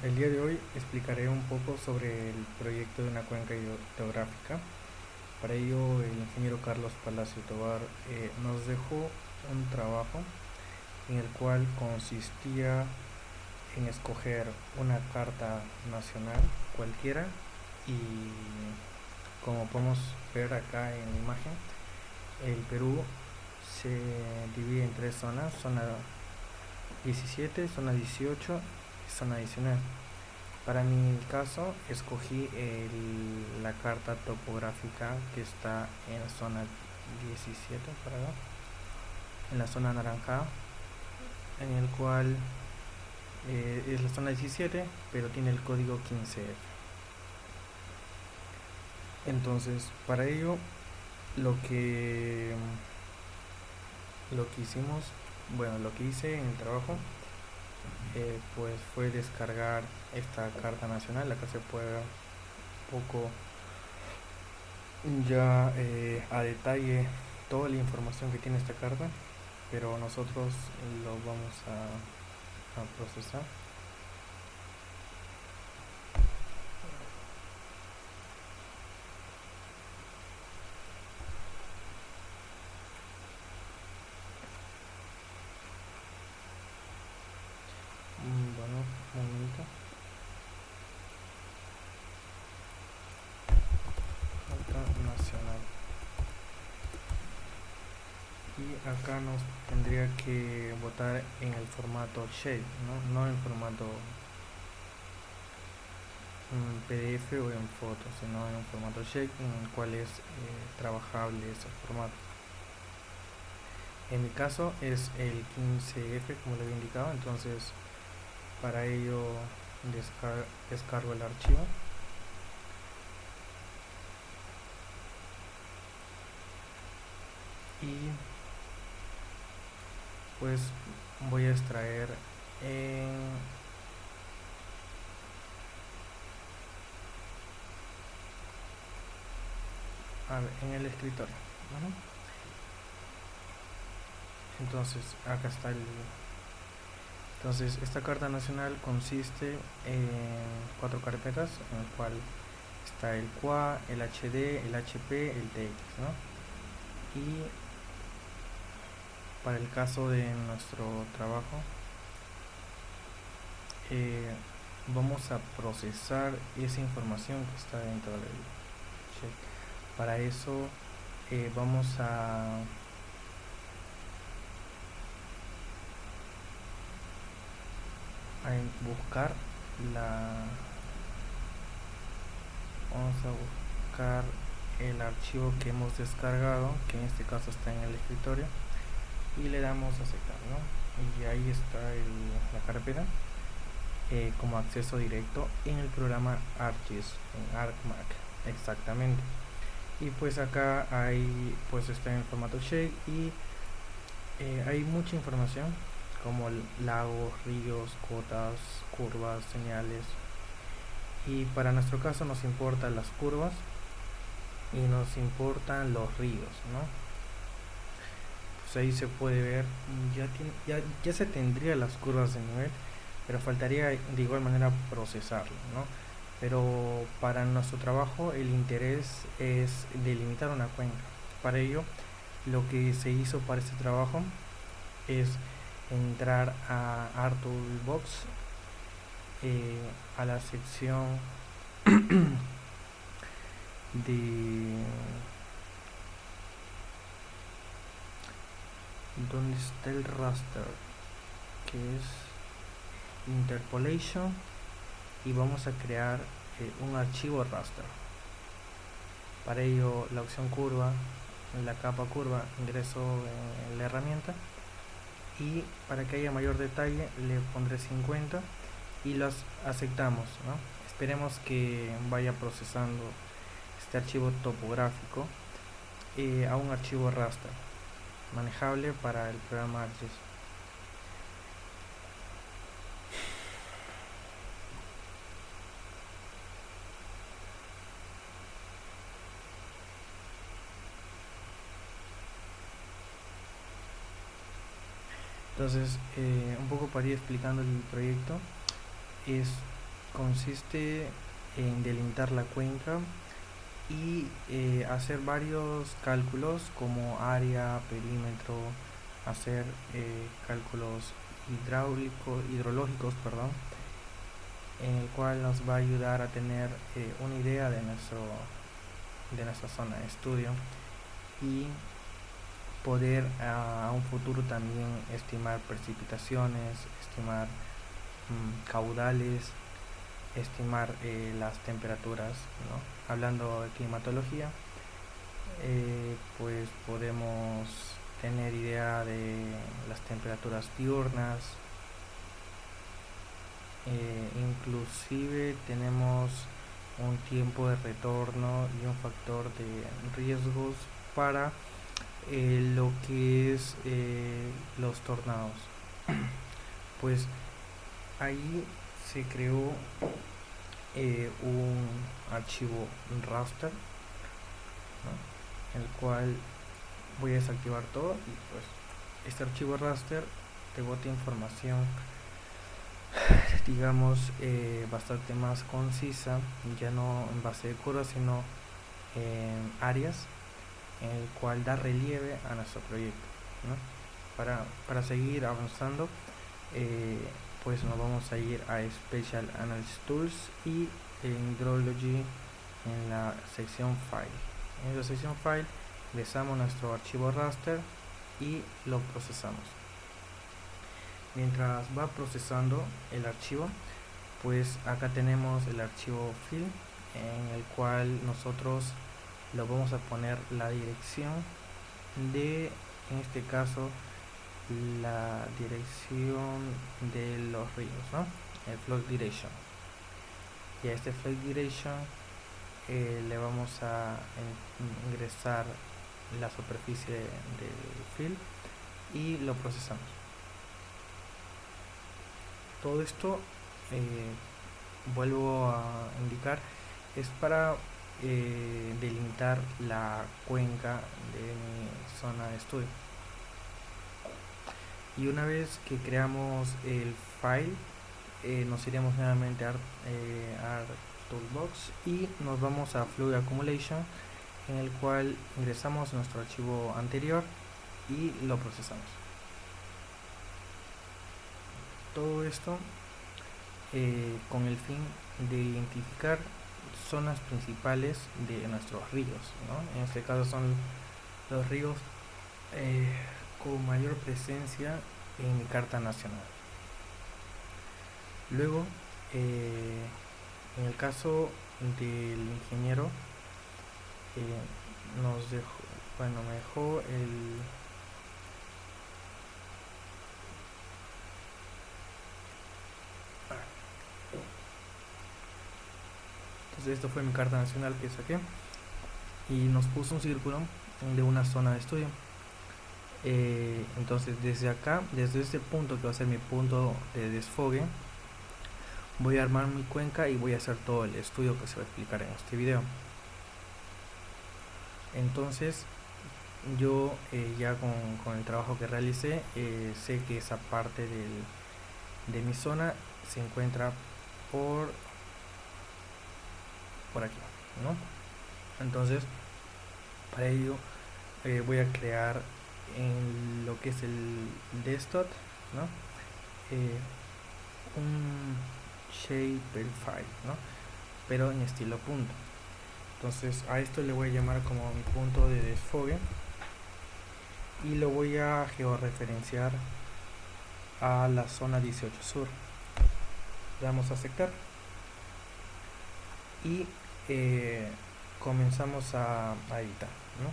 El día de hoy explicaré un poco sobre el proyecto de una cuenca hidrográfica. Para ello, el ingeniero Carlos Palacio Tovar nos dejó un trabajo en el cual consistía en escoger una carta nacional cualquiera y, como podemos ver acá en la imagen, el Perú se divide en tres zonas: zona 17, zona 18 y zona 19. Para mi caso, escogí la carta topográfica que está en la zona 17, para acá, en la zona naranja, en el cual es la zona 17, pero tiene el código 15F. Entonces, para ello, lo que, lo que hicimos, bueno, lo que hice en el trabajo, pues fue descargar esta carta nacional. Acá se puede ver un poco ya a detalle toda la información que tiene esta carta, pero nosotros lo vamos a procesar. Bueno, un momento. Carta nacional. Y acá nos tendría que votar en el formato shape, no en formato PDF o en foto, sino en un formato shape en el cual es trabajable ese formato. En mi caso es el 15F, como le había indicado. Entonces, para ello descargo el archivo y pues voy a extraer en, en el escritorio. Bueno, entonces acá está entonces esta carta nacional consiste en cuatro carpetas, en el cual está el QA, el HD, el HP, el TX, ¿no? Y para el caso de nuestro trabajo, eh, vamos a procesar esa información que está dentro del check. Para eso vamos a buscar la vamos a buscar el archivo que hemos descargado, que en este caso está en el escritorio, y le damos a aceptar, ¿no? Y ahí está la carpeta como acceso directo en el programa ArcGIS, en ArcMac, exactamente. Y pues acá hay, pues está en el formato shape y hay mucha información como lagos, ríos, cotas, curvas, señales. Y para nuestro caso nos importan las curvas y nos importan los ríos, ¿no? Pues ahí se puede ver, ya se tendría las curvas de nivel, pero faltaría de igual manera procesarlo, ¿no? Pero para nuestro trabajo el interés es delimitar una cuenca. Para ello, lo que se hizo para este trabajo es entrar a ArcToolbox, a la sección de donde está el raster, que es interpolation, y vamos a crear un archivo raster. Para ello, la opción curva, en la capa curva, ingreso en la herramienta y para que haya mayor detalle le pondré 50 y los aceptamos, ¿no? Esperemos que vaya procesando este archivo topográfico a un archivo raster manejable para el programa ArcGIS. Entonces, un poco para ir explicando el proyecto, es, consiste en delimitar la cuenca y hacer varios cálculos como área, perímetro, hacer cálculos hidrológicos, perdón, en el cual nos va a ayudar a tener una idea de nuestra zona de estudio y poder a un futuro también estimar precipitaciones, estimar caudales, estimar las temperaturas, ¿no? Hablando de climatología, pues podemos tener idea de las temperaturas diurnas, inclusive tenemos un tiempo de retorno y un factor de riesgos para lo que es los tornados. Pues ahí se creó un archivo raster, ¿no? El cual voy a desactivar todo y pues este archivo raster te bota información digamos bastante más concisa, ya no en base de curvas sino en áreas, en el cual da relieve a nuestro proyecto, ¿no? Para seguir avanzando, pues nos vamos a ir a Special Analysis Tools y en Hydrology en la sección File. En la sección File ingresamos nuestro archivo raster y lo procesamos. Mientras va procesando el archivo, pues acá tenemos el archivo fill, en el cual nosotros lo vamos a poner la dirección de, en este caso, la dirección de los ríos, ¿no? El flow direction. Y a este flow direction le vamos a ingresar la superficie del fill y lo procesamos. Todo esto, vuelvo a indicar, es para delimitar la cuenca de mi zona de estudio. Y una vez que creamos el file, nos iremos nuevamente a Toolbox y nos vamos a Fluid Accumulation, en el cual ingresamos nuestro archivo anterior y lo procesamos. Todo esto con el fin de identificar zonas principales de nuestros ríos, ¿no? En este caso son los ríos con mayor presencia en mi carta nacional. Luego, en el caso del ingeniero, me dejó entonces esto fue mi carta nacional que saqué y nos puso un círculo de una zona de estudio. Entonces desde acá, desde este punto que va a ser mi punto de desfogue, voy a armar mi cuenca y voy a hacer todo el estudio que se va a explicar en este video. Entonces yo ya con el trabajo que realicé, sé que esa parte de mi zona se encuentra por aquí, ¿no? Entonces para ello voy a crear en lo que es el desktop, ¿no? Un shaper file, ¿no? Pero en estilo punto. Entonces a esto le voy a llamar como mi punto de desfogue y lo voy a georreferenciar a la zona 18 sur. Le damos a aceptar y comenzamos a editar, ¿no?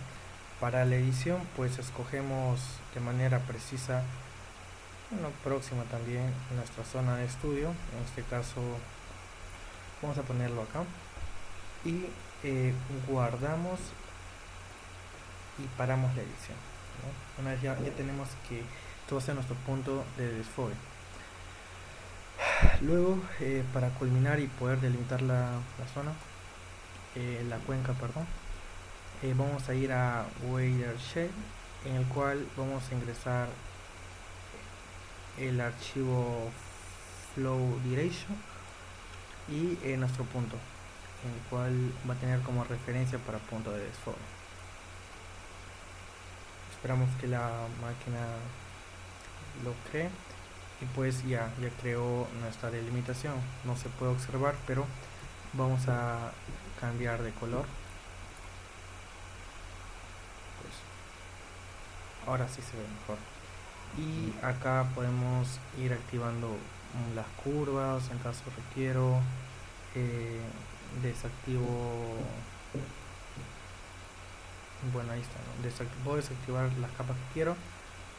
Para la edición pues escogemos de manera precisa, próxima también nuestra zona de estudio. En este caso vamos a ponerlo acá y guardamos y paramos la edición, ¿no? Una vez ya tenemos que esto va a ser nuestro punto de desfogue. Luego para culminar y poder delimitar la zona, la cuenca, perdón, vamos a ir a Watershed, en el cual vamos a ingresar el archivo flow direction y nuestro punto, el cual va a tener como referencia para punto de desfogue. Esperamos que la máquina lo cree y pues ya creó nuestra delimitación. No se puede observar, pero vamos a cambiar de color. Pues ahora sí se ve mejor. Y acá podemos ir activando las curvas en caso requiero. Desactivo, bueno, ahí está, ¿no? Puedo desactivar las capas que quiero,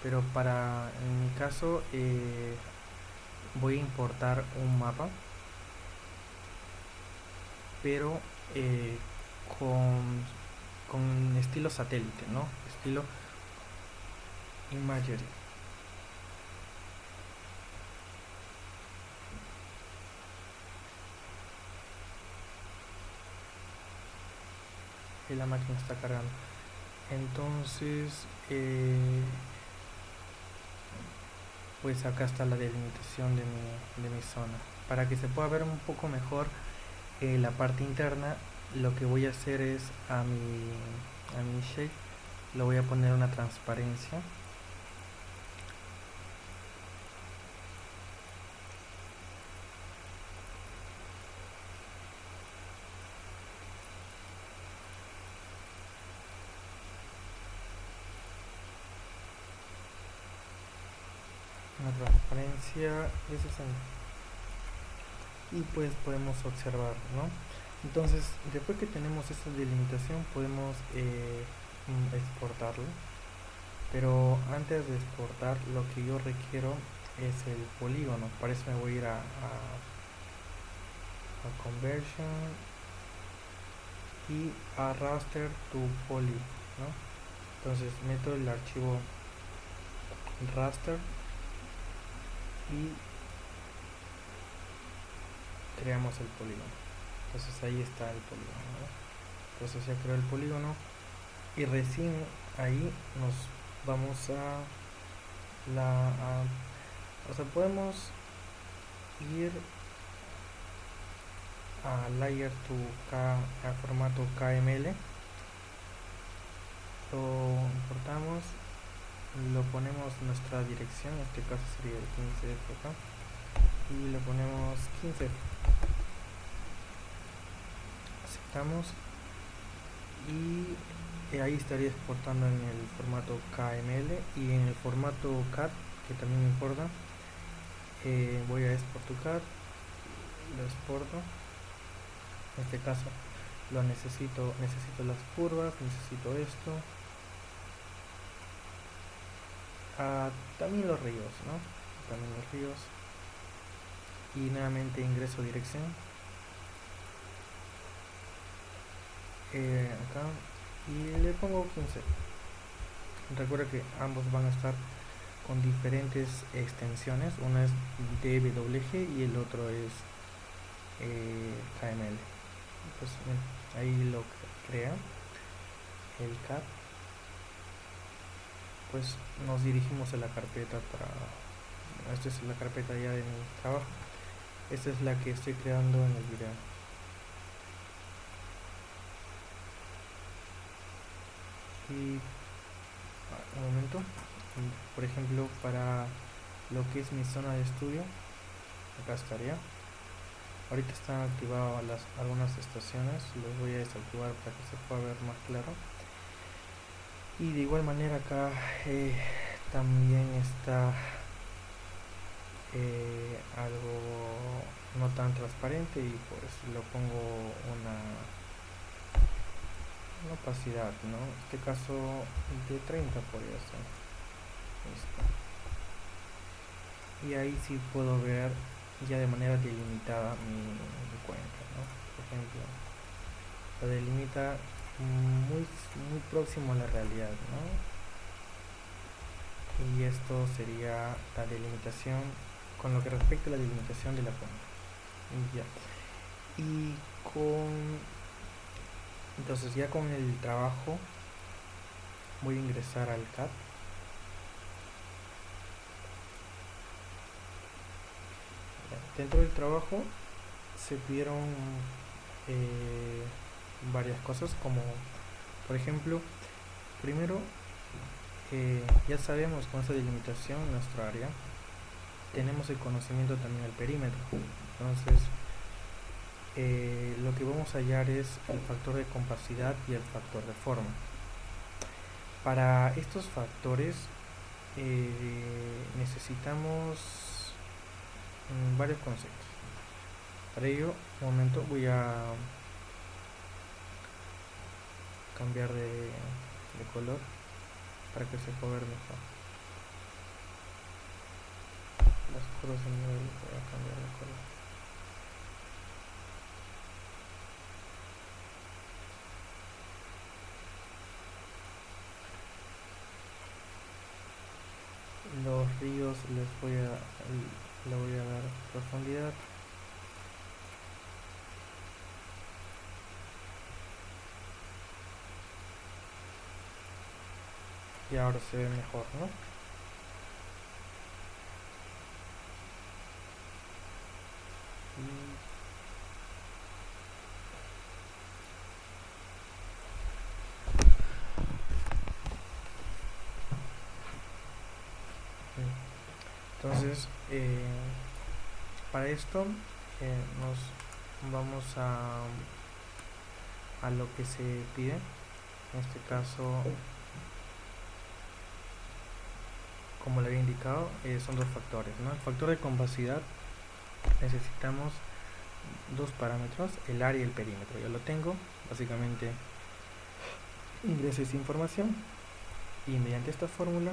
pero en mi caso voy a importar un mapa, pero con, con estilo satélite, ¿no? Estilo imagery. Y la máquina está cargando. Entonces, pues acá está la delimitación de mi zona. Para que se pueda ver un poco mejor la parte interna, lo que voy a hacer es a mi shape le voy a poner una transparencia. Una transparencia de 60. Y pues podemos observar, ¿no? Entonces, después que tenemos esta delimitación, podemos exportarlo. Pero antes de exportar, lo que yo requiero es el polígono. Para eso me voy a ir a conversion y a raster to poly, ¿no? Entonces meto el archivo raster y creamos el polígono. Entonces ahí está el polígono, ¿no? Entonces ya creo el polígono y recién ahí nos vamos o sea, podemos ir a layer to a formato KML, lo importamos, lo ponemos nuestra dirección, en este caso sería el 15 acá, y le ponemos 15, aceptamos y ahí estaría exportando en el formato KML y en el formato CAD, que también me importa. Voy a export to CAD, lo exporto. En este caso lo necesito las curvas, necesito esto, también los ríos, ¿no? También los ríos, y nuevamente ingreso dirección acá y le pongo 15. Recuerda que ambos van a estar con diferentes extensiones, una es DWG y el otro es KML. Pues ahí lo crea el CAD. Pues nos dirigimos a la carpeta esta es la carpeta ya de mi trabajo, esta es la que estoy creando en el video. Y un momento, por ejemplo, para lo que es mi zona de estudio, acá estaría. Ahorita están activadas algunas estaciones, los voy a desactivar para que se pueda ver más claro. Y de igual manera acá también está algo no tan transparente y pues lo pongo una opacidad, ¿no? En este caso de 30 podría ser. Listo. Y ahí sí puedo ver ya de manera delimitada mi cuenca, ¿no? Por ejemplo, lo delimita muy próximo a la realidad, ¿no? Y esto sería la delimitación con lo que respecta a la delimitación de la cuenca. Ya. Y entonces ya con el trabajo voy a ingresar al CAD. Dentro del trabajo se pidieron varias cosas, como por ejemplo, primero, ya sabemos con esta delimitación en nuestra área, tenemos el conocimiento también del perímetro. Entonces, lo que vamos a hallar es el factor de compacidad y el factor de forma. Para estos factores necesitamos varios conceptos. Para ello, un momento, voy a cambiar de color para que se pueda ver mejor. Las oscuros en nivel, voy a cambiar de color. Los ríos le voy a dar profundidad. Y ahora se ve mejor, ¿no? Entonces, para esto nos vamos a lo que se pide. En este caso, como le había indicado, son dos factores, ¿no? El factor de compacidad, necesitamos dos parámetros, el área y el perímetro. Yo lo tengo, básicamente ingreso esa información y mediante esta fórmula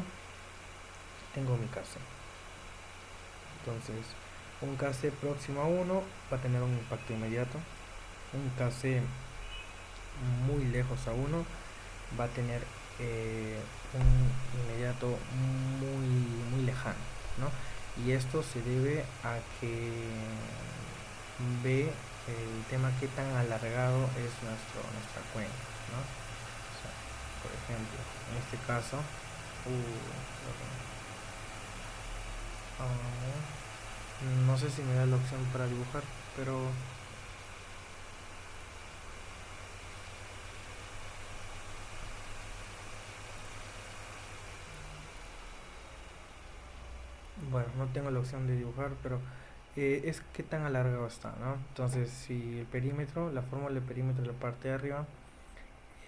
tengo mi KC. Entonces, un KC próximo a 1 va a tener un impacto inmediato. Un KC muy lejos a 1 va a tener un inmediato muy lejano, ¿no? Y esto se debe a que ve el tema que tan alargado es nuestra cuenca, ¿no? O sea, por ejemplo, en este caso, no sé si me da la opción para dibujar, pero bueno, no tengo la opción de dibujar, pero es que tan alargado está, ¿no? Entonces, si el perímetro, la fórmula del perímetro de la parte de arriba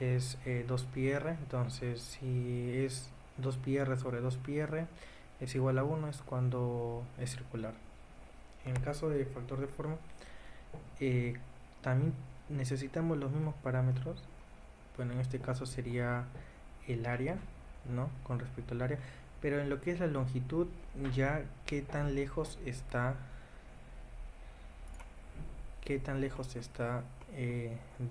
es 2πr, entonces si es 2πr sobre 2πr es igual a 1, es cuando es circular. En el caso de factor de forma, también necesitamos los mismos parámetros. Bueno, en este caso sería el área, ¿no? Con respecto al área, pero en lo que es la longitud, ya qué tan lejos está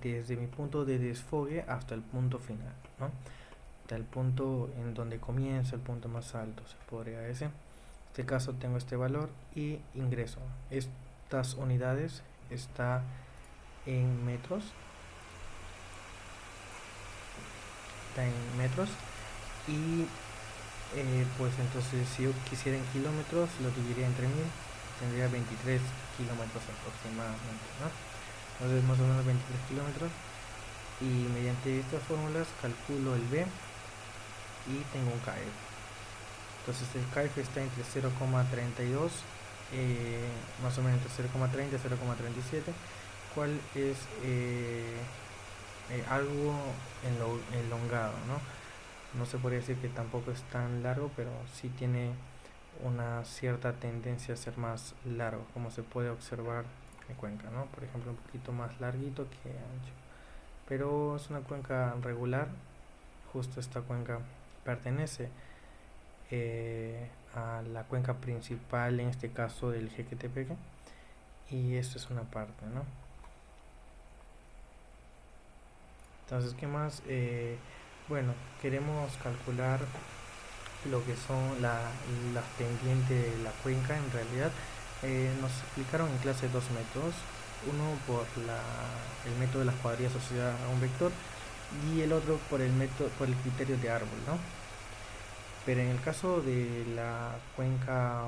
desde mi punto de desfogue hasta el punto final, ¿no? Hasta el punto en donde comienza el punto más alto, se podría decir. En este caso tengo este valor y ingreso. Estas unidades está en metros. Está en metros. Y pues entonces si yo quisiera en kilómetros lo dividiría entre 1000, tendría 23 kilómetros aproximadamente, ¿no? Entonces más o menos 23 kilómetros, y mediante estas fórmulas calculo el B y tengo un KF. Entonces el KF está entre 0,32 más o menos entre 0,30 y 0,37, cual es algo elongado, ¿no? No se podría decir que tampoco es tan largo, pero sí tiene una cierta tendencia a ser más largo, como se puede observar en cuenca, ¿no? Por ejemplo, un poquito más larguito que ancho, pero es una cuenca regular. Justo esta cuenca pertenece a la cuenca principal, en este caso del Jequetepeque, y esto es una parte, ¿no? Entonces, ¿qué más? Bueno, queremos calcular lo que son las pendientes de la cuenca. En realidad nos explicaron en clase dos métodos, uno por el método de las cuadrillas asociadas a un vector y el otro por el criterio de árbol, ¿no? Pero en el caso de la cuenca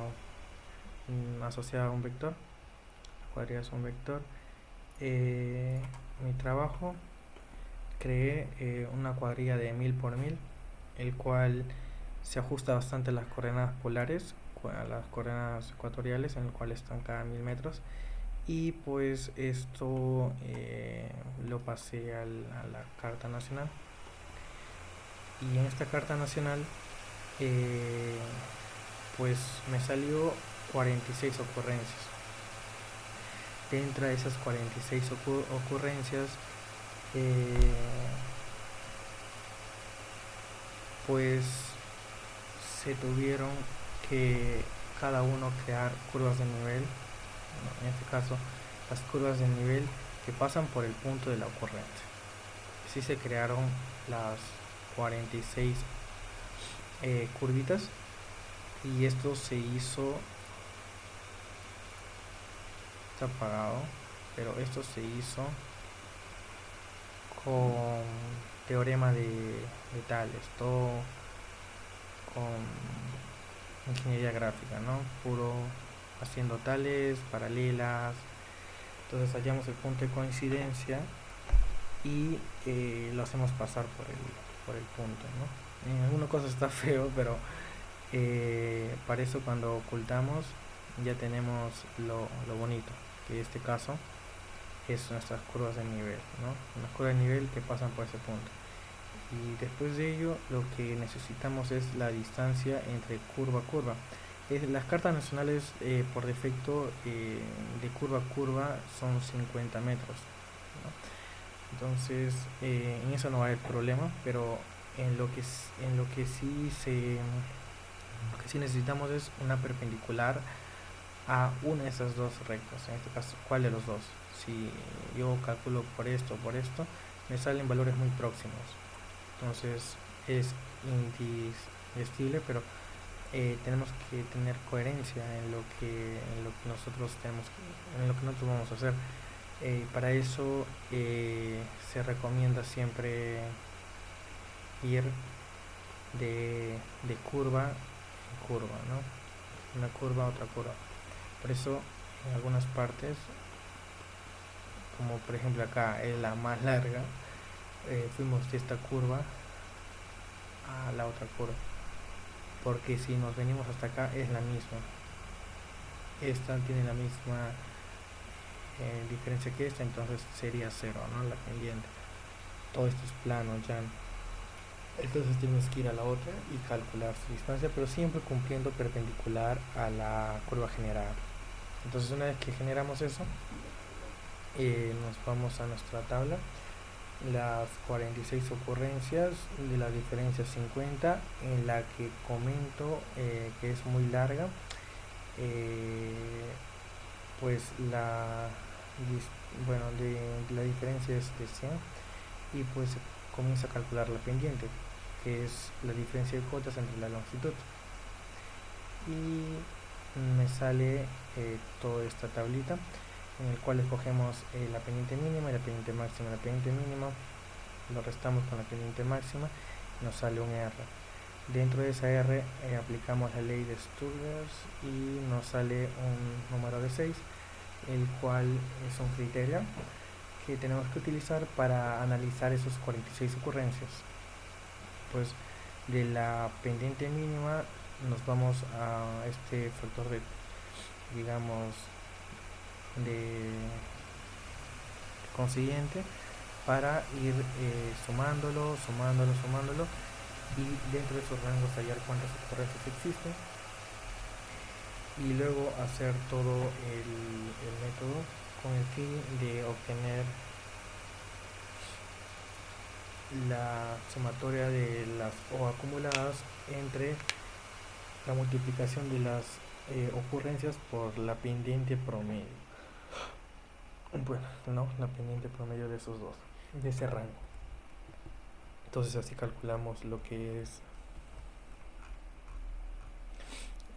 asociada a un vector, cuadrillas son vector. Mi trabajo, creé una cuadrilla de 1000 por 1000, el cual se ajusta bastante a las coordenadas polares, a las coordenadas ecuatoriales, en el cual están cada 1000 metros. Y pues esto lo pasé a la Carta Nacional. Y en esta Carta Nacional eh, pues me salió 46 ocurrencias. Dentro de esas 46 ocurrencias, pues se tuvieron que cada uno crear curvas de nivel. En este caso, las curvas de nivel que pasan por el punto de la ocurrencia. Así se crearon las 46 curvitas, y esto se hizo, está apagado, pero esto se hizo con teorema de Tales, todo con ingeniería gráfica, ¿no? Puro haciendo tales, paralelas. Entonces hallamos el punto de coincidencia y lo hacemos pasar por el punto, ¿no? En algunas cosas está feo, pero para eso, cuando ocultamos, ya tenemos lo bonito, que en este caso es nuestras curvas de nivel, ¿no? Unas curvas de nivel que pasan por ese punto. Y después de ello, lo que necesitamos es la distancia entre curva a curva. Las cartas nacionales por defecto, de curva a curva, son 50 metros, ¿no? Entonces en eso no va a haber problema, pero en lo que sí necesitamos es una perpendicular a una de esas dos rectas. En este caso, ¿cuál de los dos? Si yo calculo por esto, me salen valores muy próximos. Entonces es indigestible, pero tenemos que tener coherencia en lo que nosotros en lo que nosotros vamos a hacer. Para eso se recomienda siempre ir de curva en curva, ¿no? Una curva a otra curva. Por eso en algunas partes, como por ejemplo acá es la más larga, fuimos de esta curva a la otra curva, porque si nos venimos hasta acá es la misma, esta tiene la misma diferencia que esta, entonces sería cero, ¿no? La pendiente, todo esto es plano ya, entonces tienes que ir a la otra y calcular su distancia, pero siempre cumpliendo perpendicular a la curva general. Entonces una vez que generamos eso, nos vamos a nuestra tabla, las 46 ocurrencias de la diferencia 50, en la que comento que es muy larga, pues bueno, la diferencia es de 100, y pues comienza a calcular la pendiente, que es la diferencia de cotas entre la longitud, y me sale toda esta tablita, en el cual escogemos la pendiente mínima y la pendiente máxima. La pendiente mínima lo restamos con la pendiente máxima, nos sale un R. Dentro de esa R aplicamos la ley de Sturgers y nos sale un número de 6, el cual es un criterio que tenemos que utilizar para analizar esos 46 ocurrencias. Pues de la pendiente mínima nos vamos a este factor de, digamos, de consiguiente, para ir sumándolo, y dentro de esos rangos hallar cuántas ocurrencias existen, y luego hacer todo el método con el fin de obtener la sumatoria de las O acumuladas entre la multiplicación de las ocurrencias por la pendiente promedio. Bueno, no, la pendiente promedio de esos dos, de ese rango. Entonces así calculamos lo que es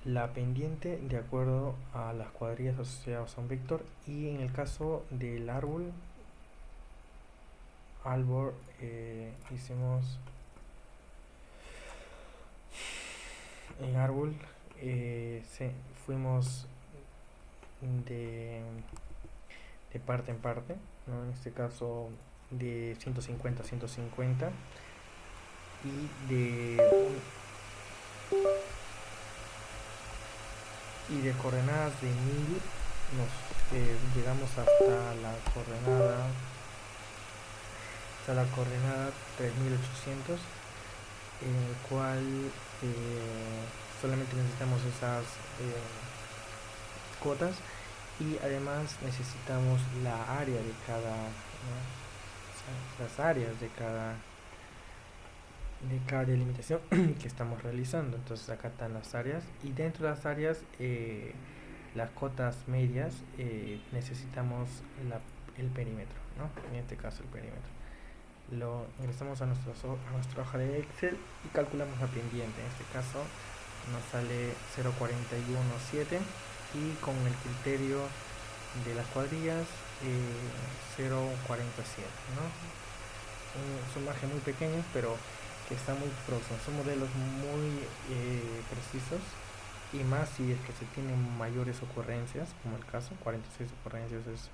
la pendiente de acuerdo a las cuadrillas asociadas a un vector. Y en el caso del árbol, hicimos en árbol, fuimos de de parte en parte, ¿no? En este caso de 150 a 150 y de coordenadas de 1000 nos llegamos hasta la coordenada 3800, en el cual solamente necesitamos esas cotas, y además necesitamos la área de cada, ¿no? O sea, las áreas de cada delimitación que estamos realizando. Entonces acá están las áreas, y dentro de las áreas, las cotas medias, necesitamos el perímetro, ¿no? En este caso el perímetro. Lo ingresamos a nuestra hoja de Excel y calculamos la pendiente. En este caso nos sale 0,417, y con el criterio de las cuadrillas 0,47, ¿no? Son margen muy pequeños, pero que están muy próximos. Son modelos muy precisos, y más si es que se tienen mayores ocurrencias, como el caso. 46 ocurrencias es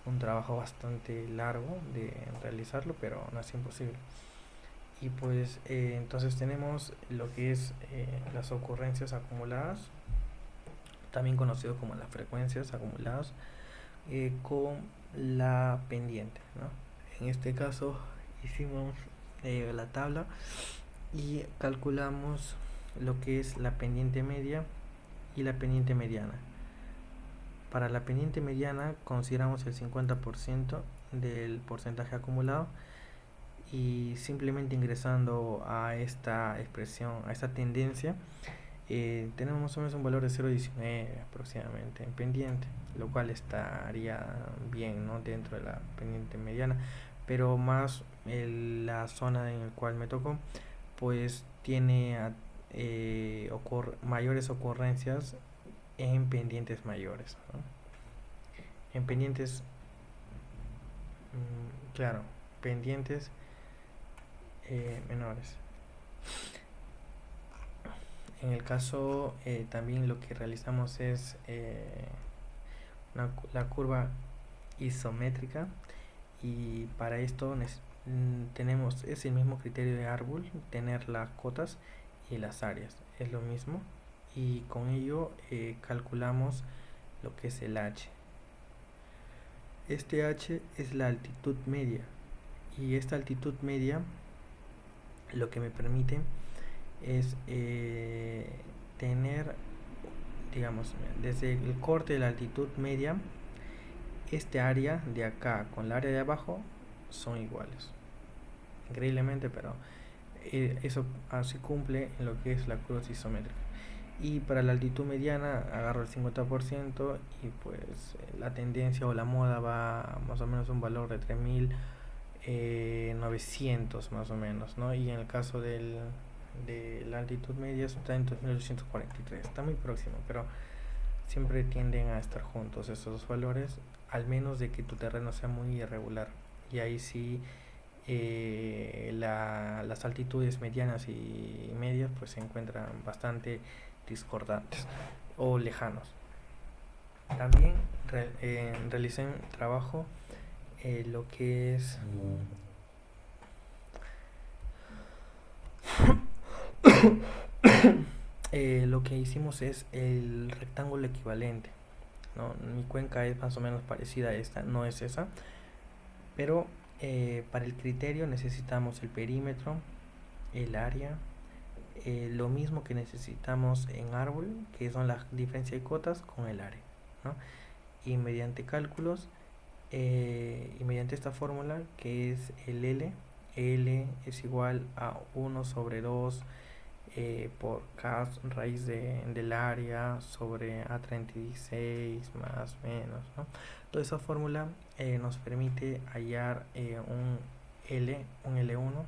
un trabajo bastante largo de realizarlo, pero no es imposible. Y pues entonces tenemos lo que es las ocurrencias acumuladas, también conocido como las frecuencias acumuladas, con la pendiente, ¿no? En este caso hicimos la tabla y calculamos lo que es la pendiente media y la pendiente mediana. Para la pendiente mediana consideramos el 50% del porcentaje acumulado, y simplemente ingresando a esta expresión, a esta tendencia, tenemos más o menos un valor de 0,19 aproximadamente en pendiente, lo cual estaría bien, ¿no? Dentro de la pendiente mediana, pero más la zona en la cual me tocó, pues tiene mayores ocurrencias en pendientes mayores, ¿no? En pendientes, claro, pendientes menores. En el caso también lo que realizamos es la curva isométrica, y para esto tenemos ese mismo criterio de árbol, tener las cotas y las áreas, es lo mismo, y con ello calculamos lo que es el H. Este H es la altitud media, y esta altitud media lo que me permite es tener, digamos, desde el corte de la altitud media, este área de acá con la área de abajo son iguales. Increíblemente, pero eso así cumple en lo que es la cruz isométrica. Y para la altitud mediana agarro el 50%, y pues la tendencia o la moda va más o menos a un valor de 3900 más o menos, ¿no? Y en el caso de la altitud media está en 2843, está muy próximo, pero siempre tienden a estar juntos esos dos valores, al menos de que tu terreno sea muy irregular, y ahí sí las altitudes medianas y medias pues se encuentran bastante discordantes o lejanos. También realicé un trabajo lo que es lo que hicimos es el rectángulo equivalente, ¿no? Mi cuenca es más o menos parecida a esta, no es esa, pero para el criterio necesitamos el perímetro, el área, lo mismo que necesitamos en árbol, que son la diferencia de cotas con el área, ¿no? Y mediante cálculos y mediante esta fórmula, que es el L es igual a 1 sobre 2 por K raíz del área sobre A36 más menos, ¿no? Toda esa fórmula nos permite hallar un L1,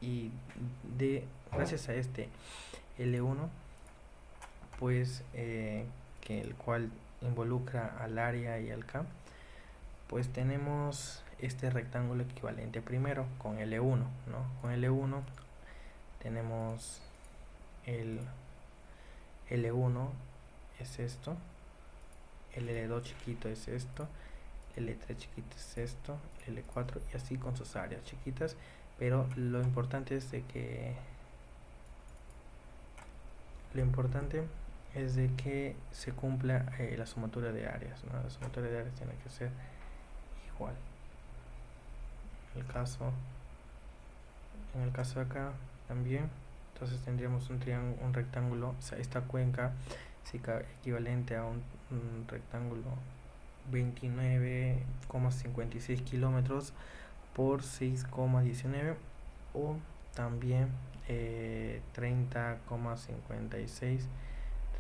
y gracias a este L1 pues que el cual involucra al área y al K, pues tenemos este rectángulo equivalente primero con L1, ¿no? Con L1 tenemos el L1 es esto, el L2 chiquito es esto, L3 chiquito es esto, L4 y así con sus áreas chiquitas, pero lo importante es de que se cumpla la sumatoria de áreas, ¿no? La sumatoria de áreas tiene que ser igual. En el caso de acá también, entonces tendríamos un rectángulo, o sea, esta cuenca es equivalente a un rectángulo 29,56 kilómetros por 6,19 o también 30,56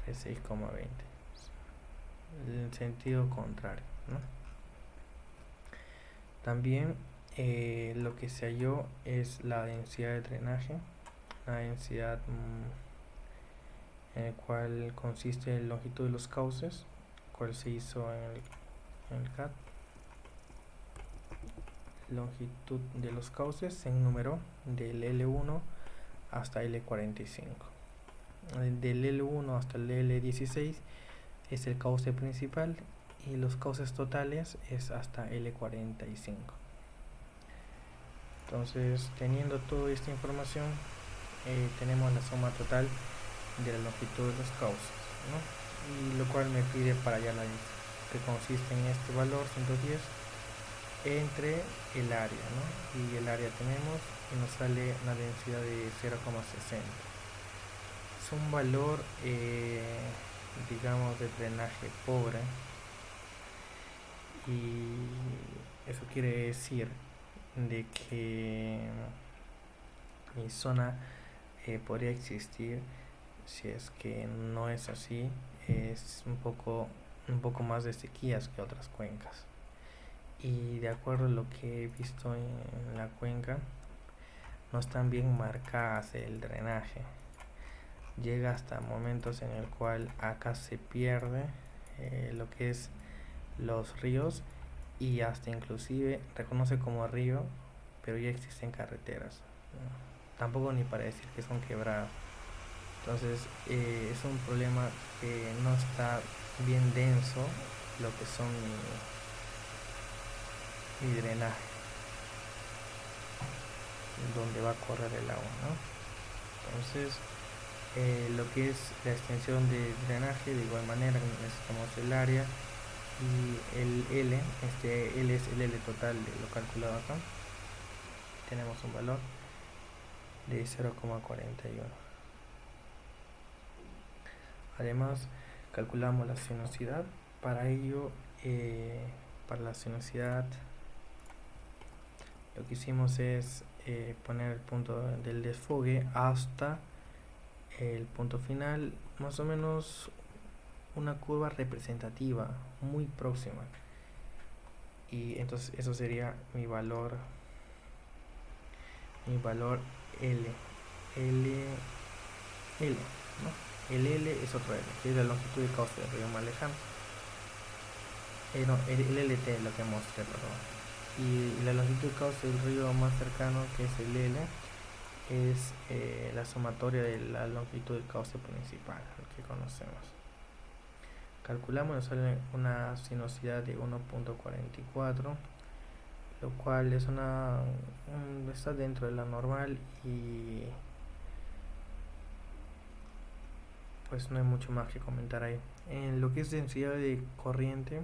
36,20 en sentido contrario, ¿no? También lo que se halló es la densidad de drenaje, la densidad en el cual consiste en longitud de los cauces, cual se hizo en el CAD. Longitud de los cauces se enumeró del L1 hasta L45. Del L1 hasta el L16 es el cauce principal y los cauces totales es hasta L45. Entonces, teniendo toda esta información, tenemos la suma total de la longitud de los cauces, ¿no? Y lo cual me pide para hallar la que consiste en este valor 110 entre el área, ¿no? Y el área tenemos y nos sale una densidad de 0,60. Es un valor digamos de drenaje pobre, y eso quiere decir de que mi zona podría existir, si es que no es así, es un poco más de sequías que otras cuencas. Y de acuerdo a lo que he visto en la cuenca, no están bien marcadas el drenaje. Llega hasta momentos en el cual acá se pierde lo que es los ríos, y hasta inclusive reconoce como río, pero ya existen carreteras, ¿no? Tampoco ni para decir que son quebradas. Entonces es un problema que no está bien denso lo que son mi drenaje, donde va a correr el agua, ¿no? Entonces lo que es la extensión de drenaje, de igual manera necesitamos el área y el L. Este L es el L total de lo calculado acá. Tenemos un valor de 0,41. Además calculamos la sinuosidad. Para ello, para la sinuosidad lo que hicimos es poner el punto del desfogue hasta el punto final, más o menos una curva representativa muy próxima, y entonces eso sería mi valor L, ¿no? El L es otro L, que es la longitud de cauce del río más lejano. No, el LT, lo que mostré, perdón. Y la longitud de cauce del río más cercano, que es el L, es la sumatoria de la longitud del cauce principal, el que conocemos. Calculamos, nos sale una sinuosidad de 1,44, lo cual es está dentro de la normal, y pues no hay mucho más que comentar ahí. En lo que es densidad de corriente,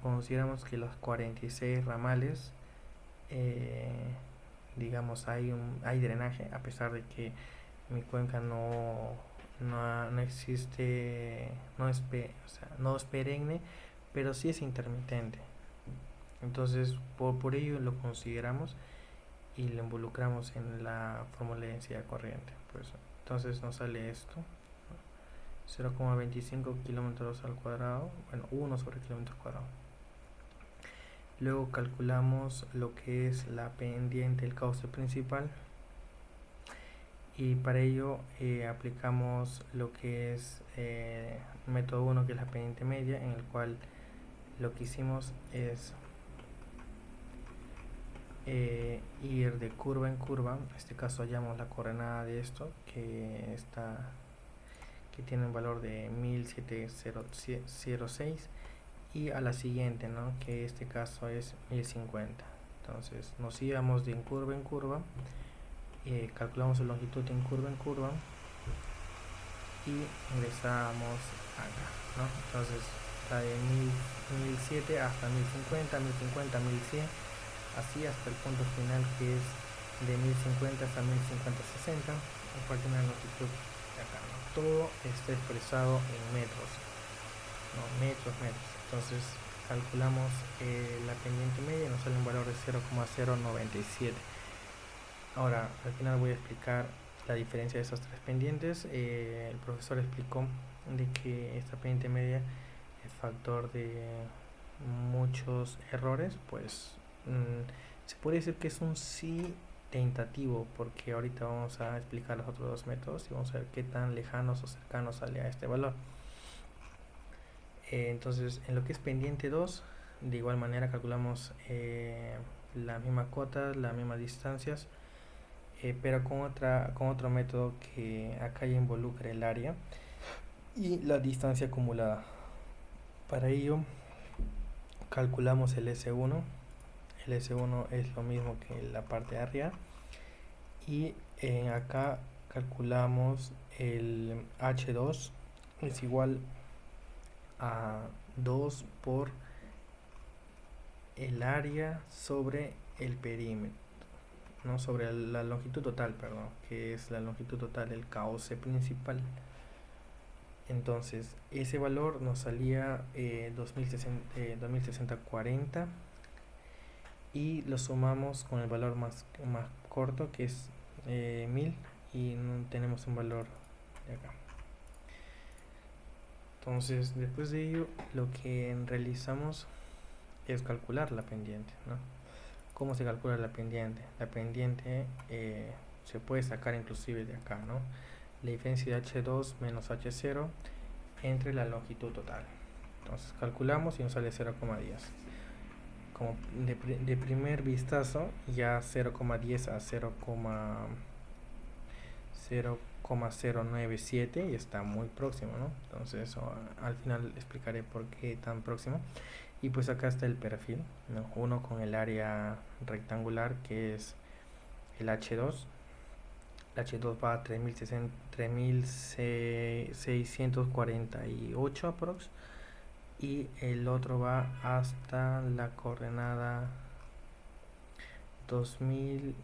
consideramos que los 46 ramales, digamos, hay drenaje, a pesar de que mi cuenca no existe, no es perenne, pero sí es intermitente. Entonces por ello lo consideramos y lo involucramos en la fórmula de densidad corriente. Pues entonces nos sale esto, 0,25 kilómetros al cuadrado, bueno, 1 sobre kilómetro cuadrado. Luego calculamos lo que es la pendiente del cauce principal, y para ello aplicamos lo que es método 1, que es la pendiente media, en el cual lo que hicimos es ir de curva en curva. En este caso hallamos la coordenada de esto, que tiene un valor de 1706, y a la siguiente, ¿no? Que este caso es 1050. Entonces nos íbamos de curva en curva, calculamos la longitud en curva y ingresamos acá, ¿no? Entonces está de 1007 hasta 1050, 1050, 1100, así hasta el punto final que es de 1050 hasta 1050-60, a partir de una longitud de acá, ¿no? Todo está expresado en metros, ¿no? Metros. Entonces calculamos la pendiente media y nos sale un valor de 0,097. Ahora, al final voy a explicar la diferencia de esas tres pendientes. El profesor explicó de que esta pendiente media es factor de muchos errores, pues se puede decir que es un sí tentativo, porque ahorita vamos a explicar los otros dos métodos y vamos a ver qué tan lejanos o cercanos sale a este valor. Entonces, en lo que es pendiente 2, de igual manera calculamos la misma cota, las mismas distancias, pero con otro método que acá ya involucra el área y la distancia acumulada. Para ello calculamos el S1. El S1 es lo mismo que la parte de arriba, y acá calculamos el H2 es igual a 2 por el área sobre el perímetro, no sobre la longitud total, perdón, que es la longitud total, el cauce principal. Entonces ese valor nos salía 2060-40, y lo sumamos con el valor más corto, que es 1000, y tenemos un valor de acá. Entonces después de ello lo que realizamos es calcular la pendiente, ¿no? ¿Cómo se calcula la pendiente? La pendiente se puede sacar inclusive de acá, ¿no? La diferencia de H2 menos H0 entre la longitud total. Entonces calculamos y nos sale 0,10. Como de primer vistazo, ya 0,10 a 0,097 y está muy próximo, ¿no? Entonces al final explicaré por qué tan próximo. Y pues acá está el perfil, ¿no? Uno con el área rectangular, que es el H2. El H2 va a 3648 aprox, y el otro va hasta la coordenada 2000,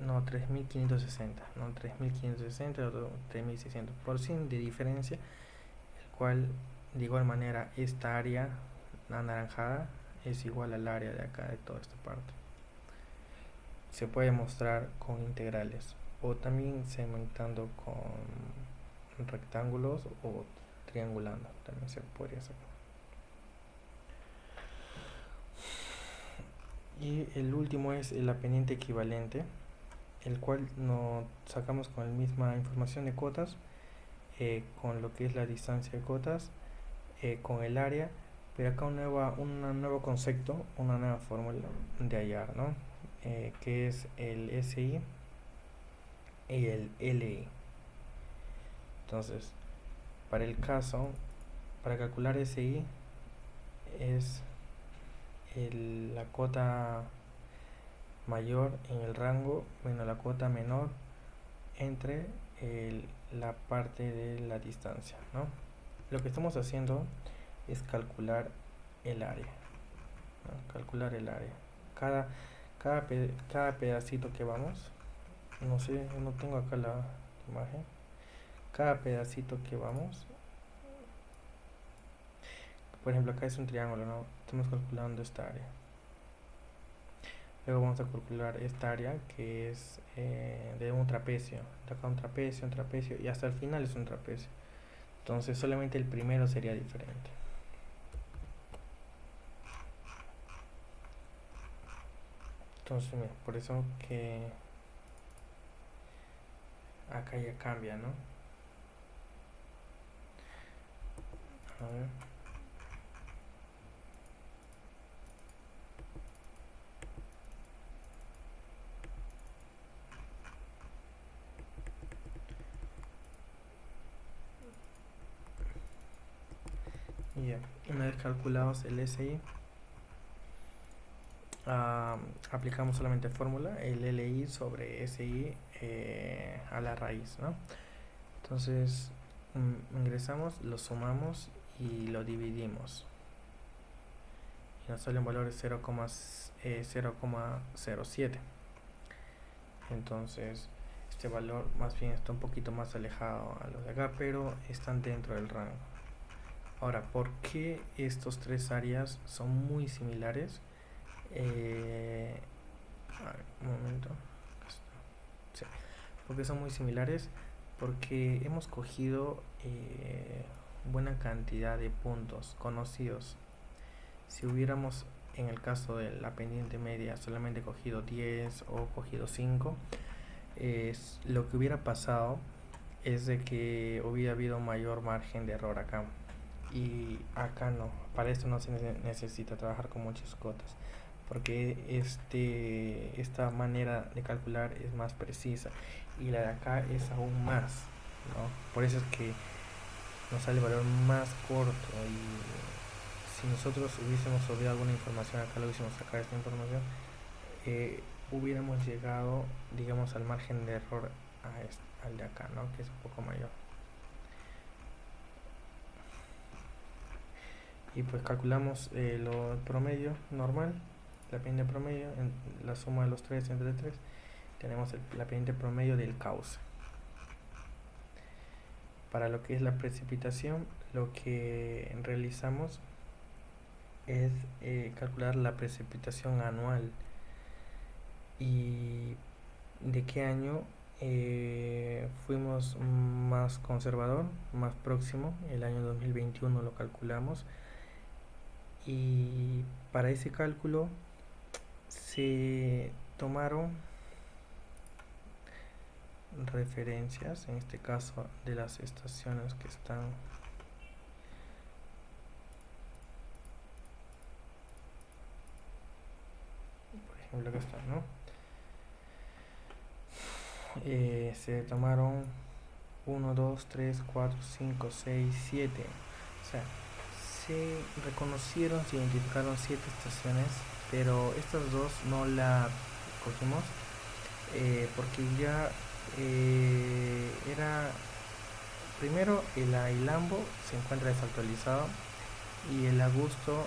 no, 3560, no, 3560, otro 3600 por 100 de diferencia, el cual de igual manera esta área anaranjada es igual al área de acá, de toda esta parte. Se puede mostrar con integrales o también segmentando con rectángulos o triangulando, también se podría hacer. Y el último es la pendiente equivalente, el cual nos sacamos con la misma información de cotas, con lo que es la distancia de cotas, con el área, pero acá un nuevo concepto, una nueva fórmula de hallar, ¿no? Que es el SI y el LI. Entonces, para el caso, para calcular SI es la cota mayor en el rango menos la cota menor entre la parte de la distancia, ¿no? Lo que estamos haciendo es calcular el área, ¿no? Calcular el área. Cada pedacito que vamos, no sé, no tengo acá la imagen. Cada pedacito que vamos, por ejemplo, acá es un triángulo, ¿no? Estamos calculando esta área. Luego vamos a calcular esta área que es de un trapecio. De acá un trapecio, y hasta el final es un trapecio. Entonces solamente el primero sería diferente. Entonces, mira, por eso que acá ya cambia, ¿no? A ver. Ya, una vez calculados el SI, aplicamos solamente fórmula, el LI sobre SI a la raíz, ¿no? Entonces ingresamos, lo sumamos y lo dividimos. Y nos sale un valor de 0,07. Entonces este valor más bien está un poquito más alejado a los de acá, pero están dentro del rango. Ahora, ¿por qué estos tres áreas son muy similares? A ver, un momento. Sí, porque son muy similares, porque hemos cogido buena cantidad de puntos conocidos. Si hubiéramos, en el caso de la pendiente media, solamente cogido 10 o cogido 5, lo que hubiera pasado es de que hubiera habido mayor margen de error acá. Y acá no, para esto no se necesita trabajar con muchas cotas, porque esta manera de calcular es más precisa y la de acá es aún más, ¿no? Por eso es que nos sale el valor más corto. Y si nosotros hubiésemos obviado alguna información acá, lo hubiésemos sacado esta información, hubiéramos llegado, digamos, al margen de error al de acá, ¿no? Que es un poco mayor. Y pues calculamos el promedio normal, la pendiente promedio, la suma de los tres entre 3, tenemos la pendiente promedio del cauce. Para lo que es la precipitación, lo que realizamos es calcular la precipitación anual. ¿Y de qué año? Fuimos más conservador, más próximo, el año 2021 lo calculamos. Y para ese cálculo se tomaron referencias, en este caso de las estaciones que están por ejemplo acá están, ¿no? Se tomaron 1, 2, 3, 4, 5, 6, 7, o sea, se reconocieron, se identificaron 7 estaciones, pero estas dos no la cogimos porque ya era, primero el Ailambo se encuentra desactualizado y el Augusto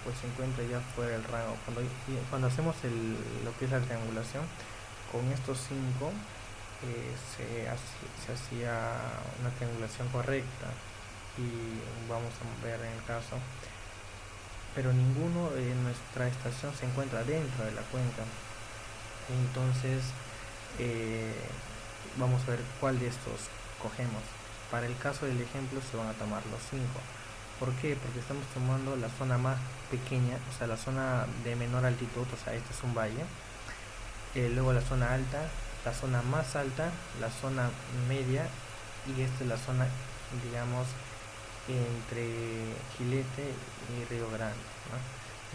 pues se encuentra ya fuera del rango. Cuando hacemos lo que es la triangulación con estos 5 se hacía una triangulación correcta, y vamos a ver en el caso, pero ninguno de nuestra estación se encuentra dentro de la cuenca. Entonces vamos a ver cuál de estos cogemos. Para el caso del ejemplo se van a tomar los 5. ¿Por qué? Porque estamos tomando la zona más pequeña, o sea, la zona de menor altitud, o sea, este es un valle, luego la zona alta, la zona más alta, la zona media, y esta es la zona, digamos, entre Gilete y Río Grande, ¿no?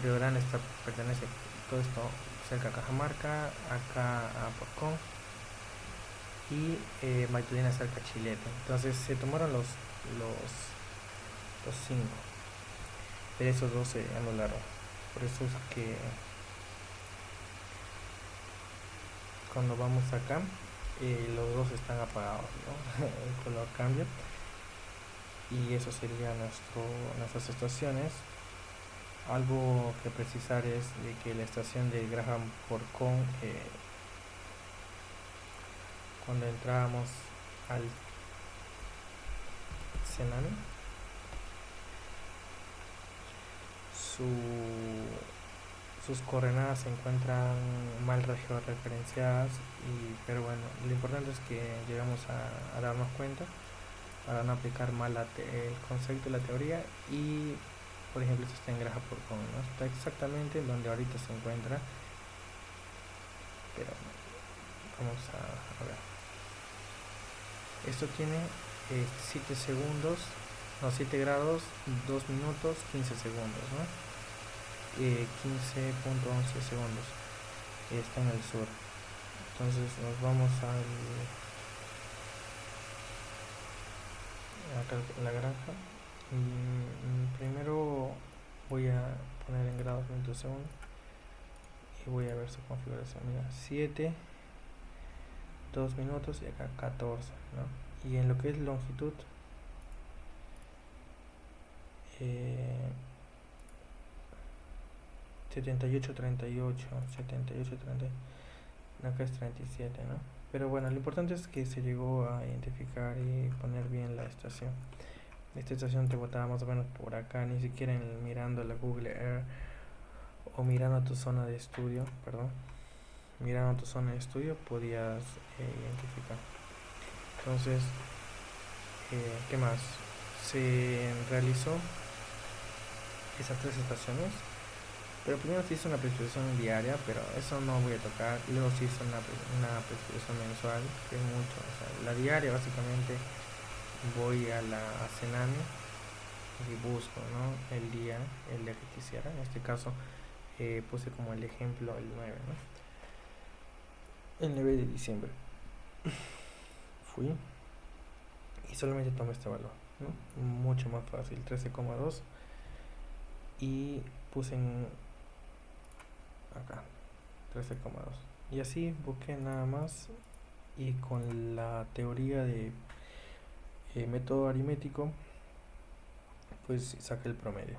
Río Grande pertenece todo esto cerca a Cajamarca, acá a Porcón, y Maytudina cerca a Chilete. Entonces se tomaron los 5, pero esos dos se anularon. Por eso es que cuando vamos acá los dos están apagados, ¿no? El color cambia, y eso sería nuestras estaciones. Algo que precisar es de que la estación de Graham Porcón, cuando entrábamos al Senan, sus coordenadas se encuentran mal referenciadas, pero bueno, lo importante es que llegamos a darnos cuenta para no aplicar mal el concepto y la teoría. Y por ejemplo, esto está en Graham Porcón, ¿no? Está exactamente donde ahorita se encuentra, pero vamos a ver. Esto tiene 7 segundos, no, 7 grados, 2 minutos, 15 segundos, ¿no? 15.11 segundos. Está en el sur. Entonces nos vamos a la granja. Primero voy a poner en grados minutos segundo y voy a ver su configuración. Mira, 7, 2 minutos y acá 14, ¿no? Y en lo que es longitud, eh, 78, 38, 78, 30, acá es 37, ¿no? Pero bueno, lo importante es que se llegó a identificar y poner bien la estación. Esta estación te botaba más o menos por acá, ni siquiera mirando la Google Earth o mirando tu zona de estudio, perdón, mirando tu zona de estudio podías identificar. Entonces, ¿qué más? Se realizó esas tres estaciones, pero primero se hizo una precipitación diaria, pero eso no voy a tocar. Luego se hizo una precipitación mensual, que es mucho. O sea, la diaria básicamente voy a la Cename y busco, ¿no? El día que quisiera. En este caso puse como el ejemplo el 9, ¿no? El 9 de diciembre. Fui y solamente tomé este valor, ¿no? Mucho más fácil, 13,2, y puse en acá 13,2 y así busqué nada más, y con la teoría de método aritmético pues saqué el promedio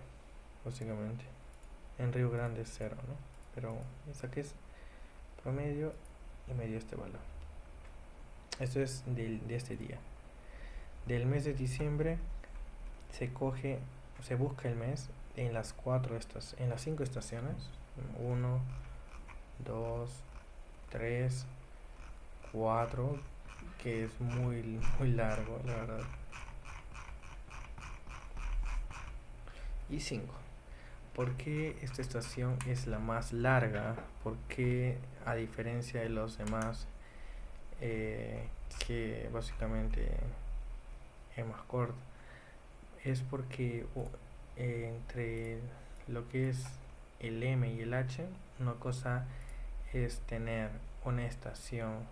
básicamente. En Río Grande es 0, ¿no? Pero saqué promedio y me dio este valor. Esto es de este día. Del mes de diciembre se busca el mes en las en las 5 estaciones: 1, 2, 3, 4, que es muy largo, la verdad, y 5. ¿Por qué esta estación es la más larga? ¿Por qué, a diferencia de los demás, que básicamente es más corta? Es porque entre lo que es el M y el H, una cosa es tener una estación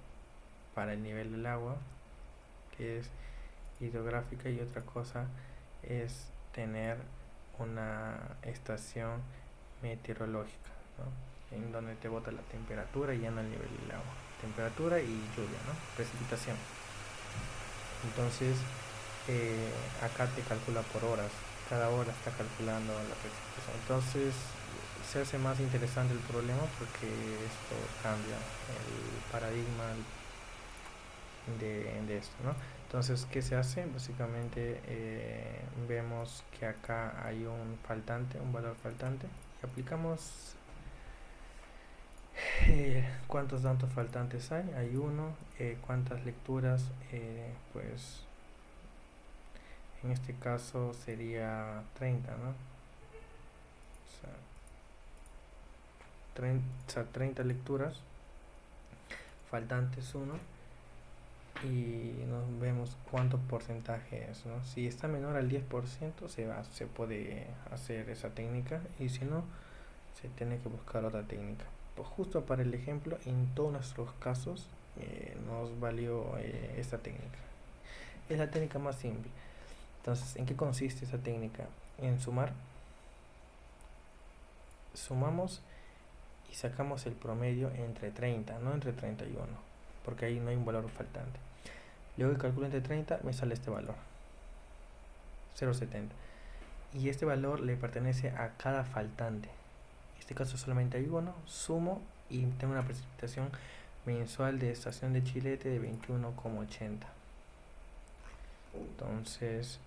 para el nivel del agua, que es hidrográfica, y otra cosa es tener una estación meteorológica, ¿no? En donde te bota la temperatura y ya no el nivel del agua. Temperatura y lluvia, ¿no? Precipitación. Entonces, acá te calcula por horas. Cada hora está calculando la precipitación. Entonces, se hace más interesante el problema porque esto cambia el paradigma de esto, ¿no? Entonces, ¿qué se hace? Básicamente vemos que acá hay un faltante, un valor faltante, y aplicamos cuántos datos faltantes hay. Hay uno. Cuántas lecturas, pues en este caso sería 30, ¿no? O sea, 30 lecturas, faltantes 1, y nos vemos cuánto porcentaje es, ¿no? Si está menor al 10% se puede hacer esa técnica, y si no, se tiene que buscar otra técnica. Pues justo para el ejemplo, en todos nuestros casos nos valió esta técnica. Es la técnica más simple. Entonces, ¿en qué consiste esa técnica? En sumar. Sumamos y sacamos el promedio entre 30, no entre 31, porque ahí no hay un valor faltante. Luego calculo entre 30, me sale este valor, 0,70. Y este valor le pertenece a cada faltante. En este caso solamente hay uno. Sumo y tengo una precipitación mensual de estación de Chilete de 21,80. Entonces,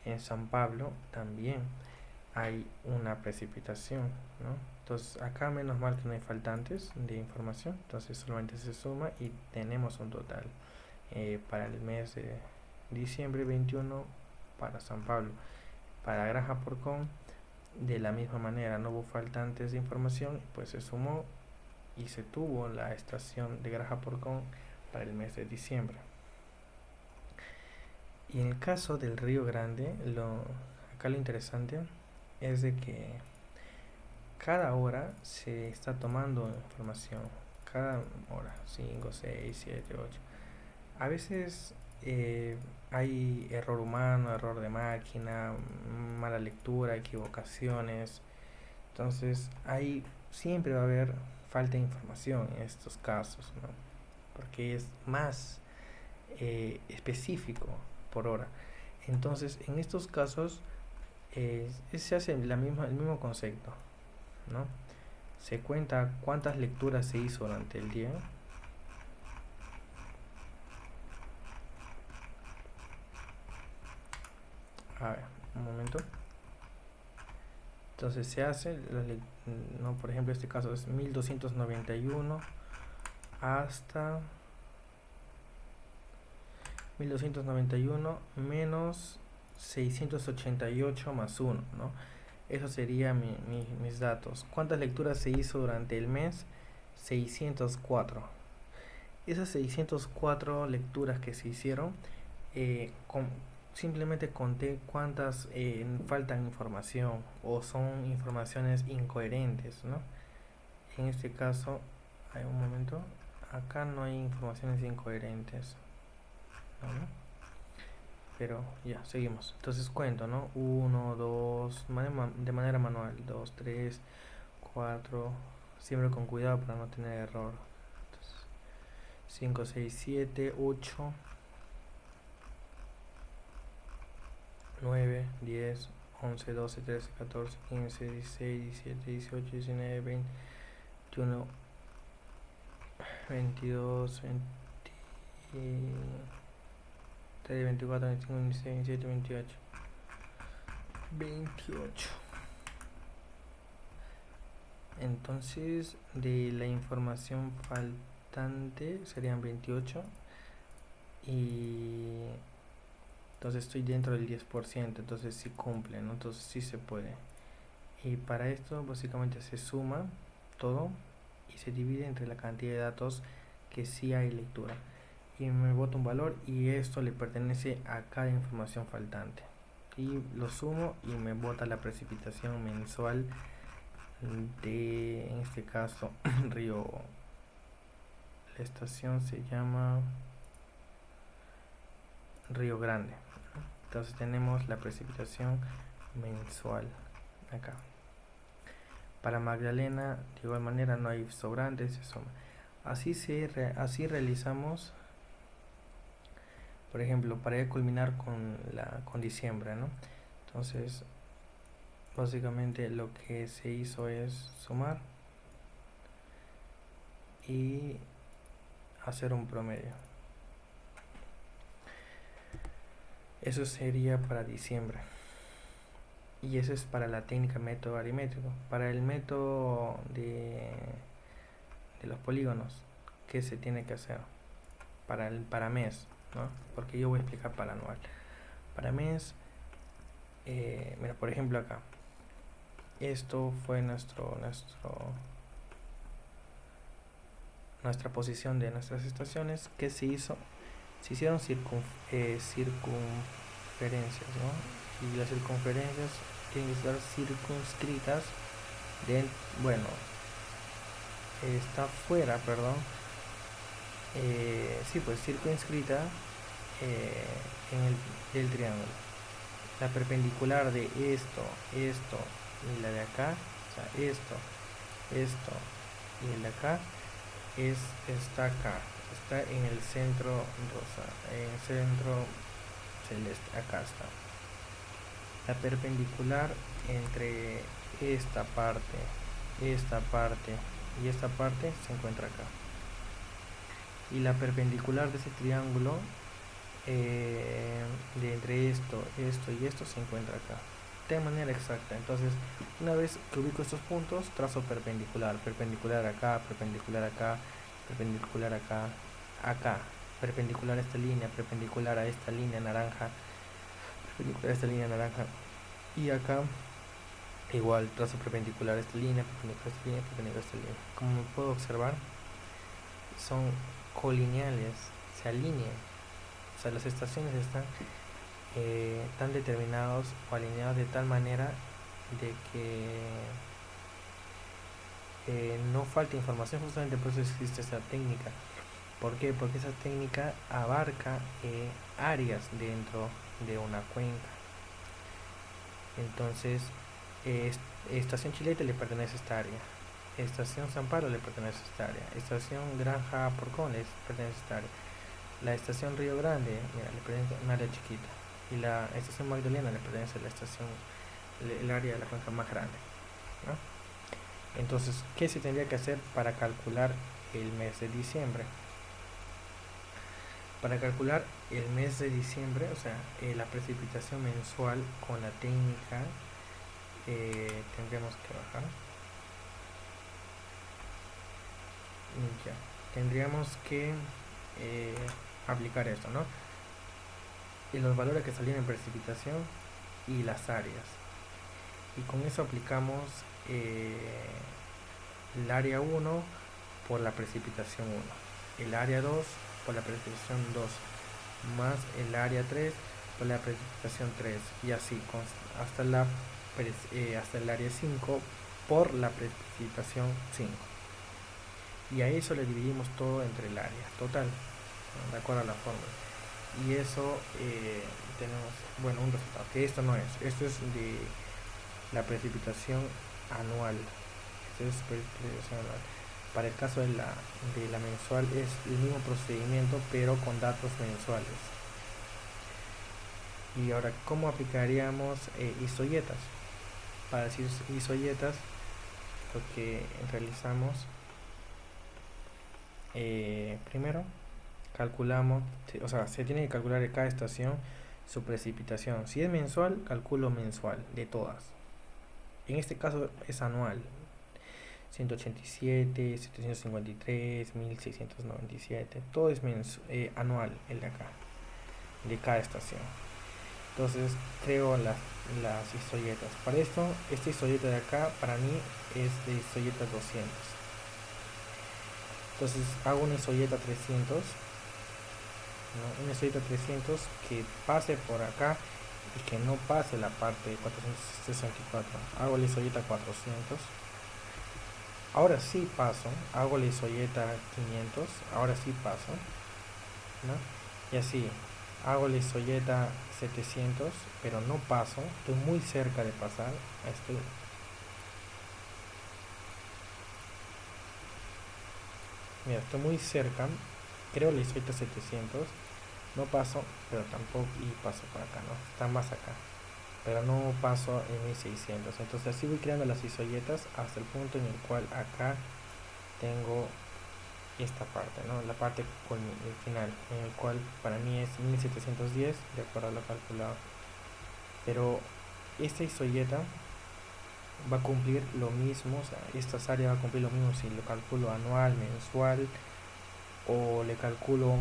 en San Pablo también hay una precipitación, ¿no? Entonces, acá menos mal que no hay faltantes de información, entonces solamente se suma y tenemos un total para el mes de diciembre 21 para San Pablo. Para Granja Porcón, de la misma manera, no hubo faltantes de información, pues se sumó y se tuvo la estación de Granja Porcón para el mes de diciembre. Y en el caso del Río Grande, acá lo interesante es de que cada hora se está tomando información. Cada hora, 5, 6, 7, 8. A veces hay error humano, error de máquina, mala lectura, equivocaciones. Entonces, ahí siempre va a haber falta de información en estos casos, ¿no? Porque es más específico por hora. Entonces, en estos casos se hace el mismo concepto, ¿no? Se cuenta cuántas lecturas se hizo durante el día. A ver, un momento. Entonces se hace, no, por ejemplo, este caso es 1291 hasta 1291 menos 688 más 1, ¿no? Eso sería mis datos. ¿Cuántas lecturas se hizo durante el mes? 604. Esas 604 lecturas que se hicieron, simplemente conté cuántas faltan información o son informaciones incoherentes, ¿no? En este caso, hay un momento, acá no hay informaciones incoherentes, ¿no? Pero ya, seguimos. Entonces cuento, ¿no? 1, 2, de manera manual, 2, 3, 4, siempre con cuidado para no tener error. 5, 6, 7, 8, 9, 10, 11, 12, 13, 14, 15, 16, 17, 18, 19, 20, 21, 22, 23, 24, 25, 26, 27, 28. 28. Entonces, de la información faltante serían 28. Y entonces estoy dentro del 10%. Entonces sí cumple, ¿no? Entonces sí se puede. Y para esto básicamente se suma todo y se divide entre la cantidad de datos que sí hay lectura. Y me bota un valor y esto le pertenece a cada información faltante. Y lo sumo y me bota la precipitación mensual de, en este caso, Río. La estación se llama Río Grande. Entonces tenemos la precipitación mensual acá. Para Magdalena, de igual manera, no hay sobrantes, se suma. Así realizamos, por ejemplo, para culminar con diciembre, ¿no? Entonces, básicamente lo que se hizo es sumar y hacer un promedio. Eso sería para diciembre. Y eso es para la técnica método aritmético. Para el método de los polígonos, ¿qué se tiene que hacer? Para mes, ¿no? Porque yo voy a explicar para anual. Para mes, mira, por ejemplo acá. Esto fue nuestra posición de nuestras estaciones. ¿Qué se hizo? Se hicieron circunferencias, ¿no? Y las circunferencias tienen que estar circunscritas bueno, está fuera, perdón. Sí, pues circunscrita en el triángulo. La perpendicular de esto y la de acá, o sea, esto y el de acá está acá, está en el centro rosa, en el centro celeste, acá está. La perpendicular entre esta parte y esta parte se encuentra acá. Y la perpendicular de ese triángulo de entre esto y esto se encuentra acá de manera exacta. Entonces, una vez que ubico estos puntos, trazo perpendicular acá, perpendicular acá, perpendicular acá, acá, perpendicular a esta línea, perpendicular a esta línea naranja, perpendicular a esta línea naranja, y acá igual trazo perpendicular a esta línea, perpendicular a esta línea, perpendicular a esta línea. Como puedo observar, son colineales, se alinean. O sea, las estaciones están tan determinados o alineados de tal manera de que no falta información. Justamente por eso existe esta técnica ¿Por qué? Porque esa técnica abarca áreas dentro de una cuenca. Entonces, Estación Chilete le pertenece a esta área. Estación San Pablo le pertenece a esta área. Estación Granja Porcón le pertenece a esta área. La estación Río Grande, mira, le pertenece a un área chiquita. Y la estación Magdalena le pertenece a la estación, el área de la cuenca más grande, ¿no? Entonces, ¿qué se tendría que hacer para calcular el mes de diciembre? Para calcular el mes de diciembre, o sea, la precipitación mensual con la técnica, tendríamos que bajar. Ya, tendríamos que eh, aplicar esto, ¿no? Y los valores que salían en precipitación y las áreas. Y con eso aplicamos el área 1 por la precipitación 1, el área 2 por la precipitación 2, más el área 3 por la precipitación 3, y así hasta el área 5 por la precipitación 5. Y a eso le dividimos todo entre el área total, ¿no? De acuerdo a la fórmula. Y eso tenemos, bueno, un resultado, que esto no es, esto es de la precipitación anual. Esto es precipitación anual. Para el caso de la mensual es el mismo procedimiento, pero con datos mensuales. Y ahora, ¿cómo aplicaríamos isoyetas? Para decir isoyetas, lo que realizamos, primero calculamos, o sea, se tiene que calcular de cada estación su precipitación. Si es mensual, calculo mensual de todas. En este caso es anual. 187, 753, 1697, todo es anual el de acá, de cada estación. Entonces creo las historietas. Para esto, esta historieta de acá para mí es de historieta 200. Entonces hago una historieta 300, ¿no? Una historieta 300 que pase por acá y que no pase la parte de 464. Hago la historieta 400. Ahora sí paso, hago la isoyeta 500, ahora sí paso, ¿no? Y así, hago la isoyeta 700, pero no paso, estoy muy cerca de pasar, estoy muy cerca, creo la isoyeta 700, no paso, pero tampoco, y paso por acá, ¿no? Está más acá, pero no paso en 1600, entonces así voy creando las isoyetas hasta el punto en el cual acá tengo esta parte, ¿no? La parte con el final, en el cual para mí es 1710 de acuerdo a lo calculado. Pero esta isoyeta va a cumplir lo mismo, o sea, esta área va a cumplir lo mismo si lo calculo anual, mensual, o le calculo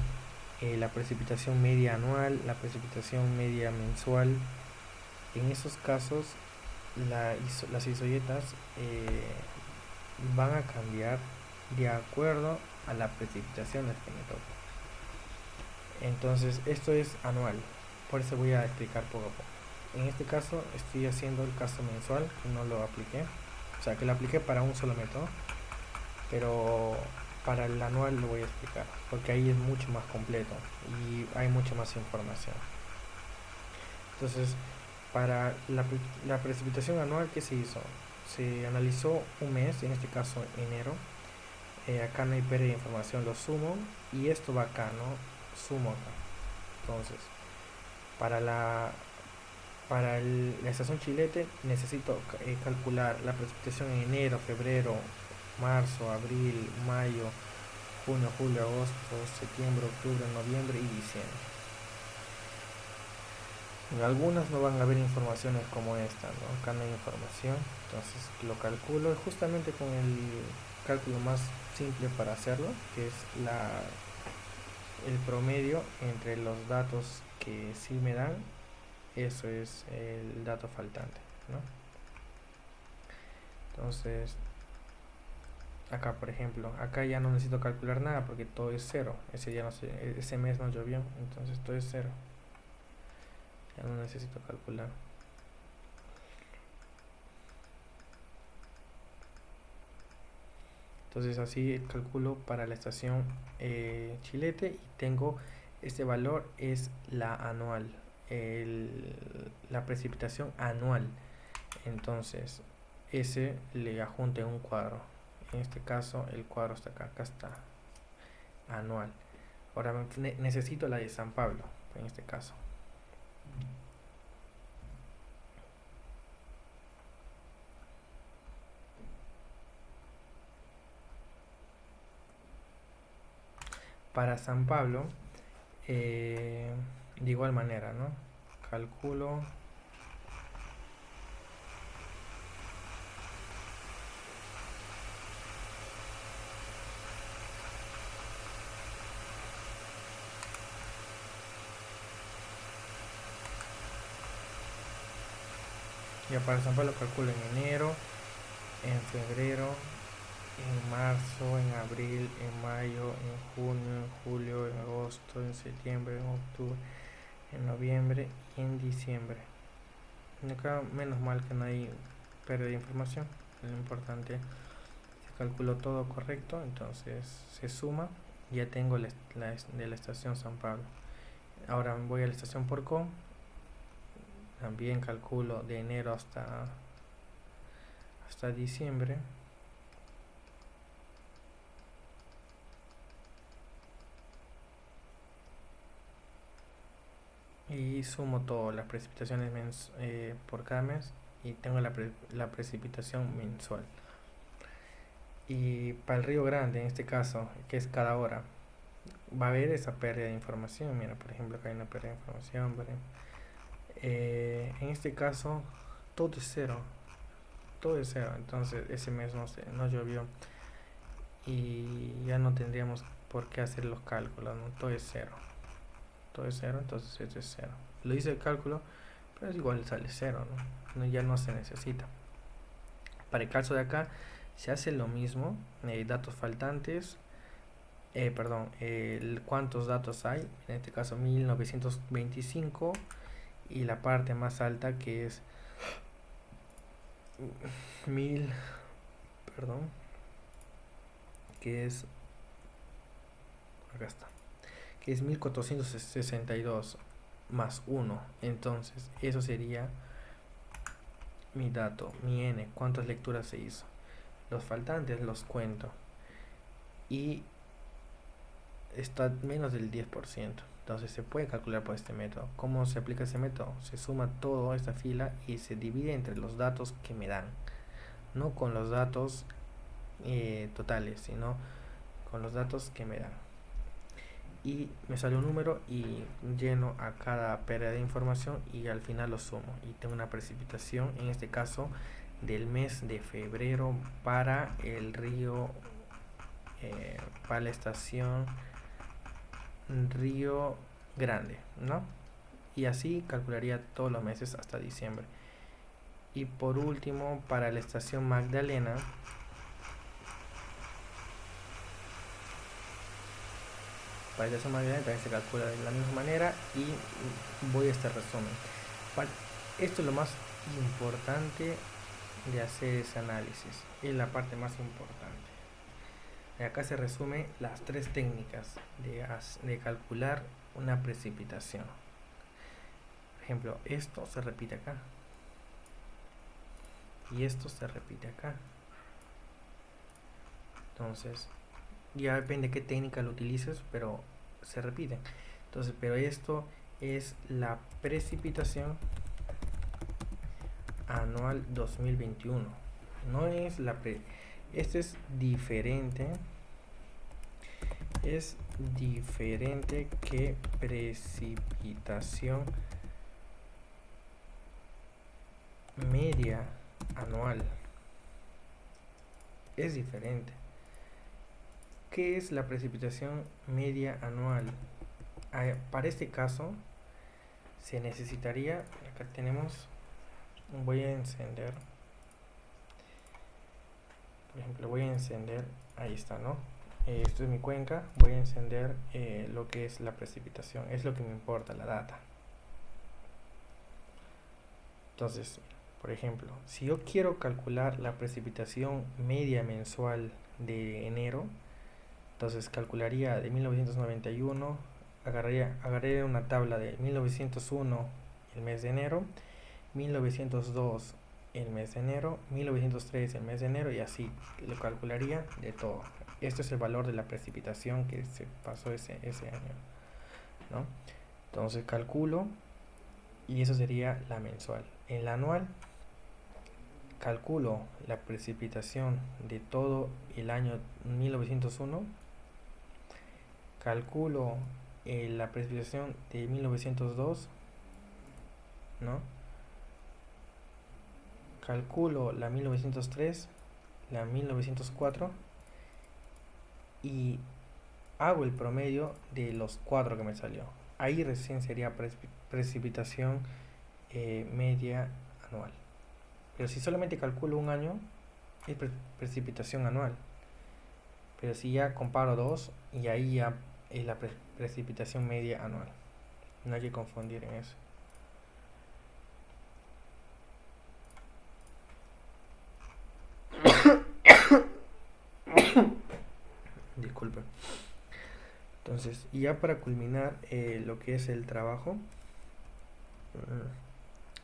la precipitación media anual, la precipitación media mensual. En esos casos las isoyetas van a cambiar de acuerdo a la precipitación que me toca. Entonces esto es anual, por eso voy a explicar poco a poco. En este caso estoy haciendo el caso mensual, que no lo apliqué, o sea que lo apliqué para un solo método, pero para el anual lo voy a explicar, porque ahí es mucho más completo y hay mucha más información. Entonces, para la precipitación anual, ¿qué se hizo? Se analizó un mes, en este caso enero. Acá no hay pérdida de información, lo sumo y esto va acá, ¿no? Sumo acá. Entonces, para la estación Chilete necesito calcular la precipitación en enero, febrero, marzo, abril, mayo, junio, julio, agosto, septiembre, octubre, noviembre y diciembre. En algunas no van a haber informaciones como esta, ¿no? Acá no hay información, entonces lo calculo justamente con el cálculo más simple para hacerlo, que es el promedio entre los datos que sí me dan. Eso es el dato faltante, ¿no? Entonces acá por ejemplo, acá ya no necesito calcular nada porque todo es cero, ese mes no llovió, entonces todo es cero, ya no necesito calcular. Entonces así calculo para la estación Chilete y tengo este valor es la anual, la precipitación anual. Entonces ese le adjunto en un cuadro. En este caso el cuadro está acá, acá está, anual. Ahora necesito la de San Pablo, en este caso. Para San Pablo, de igual manera, ¿no? Calculo ya para San Pablo calculo en enero, en febrero, en marzo, en abril, en mayo, en junio, en julio, en agosto, en septiembre, en octubre, en noviembre y en diciembre. Acá menos mal que no hay pérdida de información. Lo importante, se calculó todo correcto, entonces se suma. Ya tengo de la estación San Pablo. Ahora voy a la estación Porcón. También calculo de enero hasta diciembre. Y sumo todo, las precipitaciones por cada mes y tengo la precipitación mensual. Y para el Río Grande, en este caso, que es cada hora, va a haber esa pérdida de información. Mira, por ejemplo, acá hay una pérdida de información. En este caso, todo es cero. Todo es cero. Entonces, ese mes no llovió. Y ya no tendríamos por qué hacer los cálculos, ¿no? Todo es cero. Todo es cero, entonces esto es cero. Lo hice el cálculo, pero es igual sale cero, ¿no? Ya no se necesita. Para el caso de acá, se hace lo mismo. Datos faltantes. Perdón, cuántos datos hay. En este caso 1925. Y la parte más alta que es 1000, perdón, que es, acá está, que es 1462 más 1. Entonces eso sería mi dato, mi n, cuántas lecturas se hizo. Los faltantes los cuento y está menos del 10%. Entonces se puede calcular por este método. ¿Cómo se aplica ese método? Se suma toda esta fila y se divide entre los datos que me dan. No con los datos totales, sino con los datos que me dan. Y me sale un número y lleno a cada pérdida de información y al final lo sumo. Y tengo una precipitación, en este caso, del mes de febrero para el río, para la estación Río Grande, ¿no? Y así calcularía todos los meses hasta diciembre. Y por último, para la estación Magdalena, también se calcula de la misma manera y voy a este resumen. Esto es lo más importante de hacer ese análisis, es la parte más importante. Acá se resume las tres técnicas de calcular una precipitación. Por ejemplo, esto se repite acá y esto se repite acá. Entonces ya depende de qué técnica lo utilices, pero se repiten. Entonces, pero esto es la precipitación anual 2021. No es este es diferente. Es diferente que precipitación media anual. Es diferente. ¿Qué es la precipitación media anual? Para este caso se necesitaría, acá tenemos, voy a encender, por ejemplo, voy a encender, ahí está, ¿no? Esto es mi cuenca, voy a encender lo que es la precipitación, es lo que me importa, la data. Entonces, por ejemplo, si yo quiero calcular la precipitación media mensual de enero. Entonces calcularía de 1991, agarré una tabla de 1901 el mes de enero, 1902 el mes de enero, 1903 el mes de enero, y así lo calcularía de todo. Este es el valor de la precipitación que se pasó ese año, ¿no? Entonces calculo, y eso sería la mensual. En la anual calculo la precipitación de todo el año 1901, calculo la precipitación de 1902, ¿no? Calculo la 1903, la 1904, y hago el promedio de los cuatro que me salió. Ahí recién sería precipitación media anual. Pero si solamente calculo un año, es precipitación anual. Pero si ya comparo dos, y ahí ya es la precipitación media anual. No hay que confundir en eso. Disculpe. Entonces, y ya para culminar lo que es el trabajo,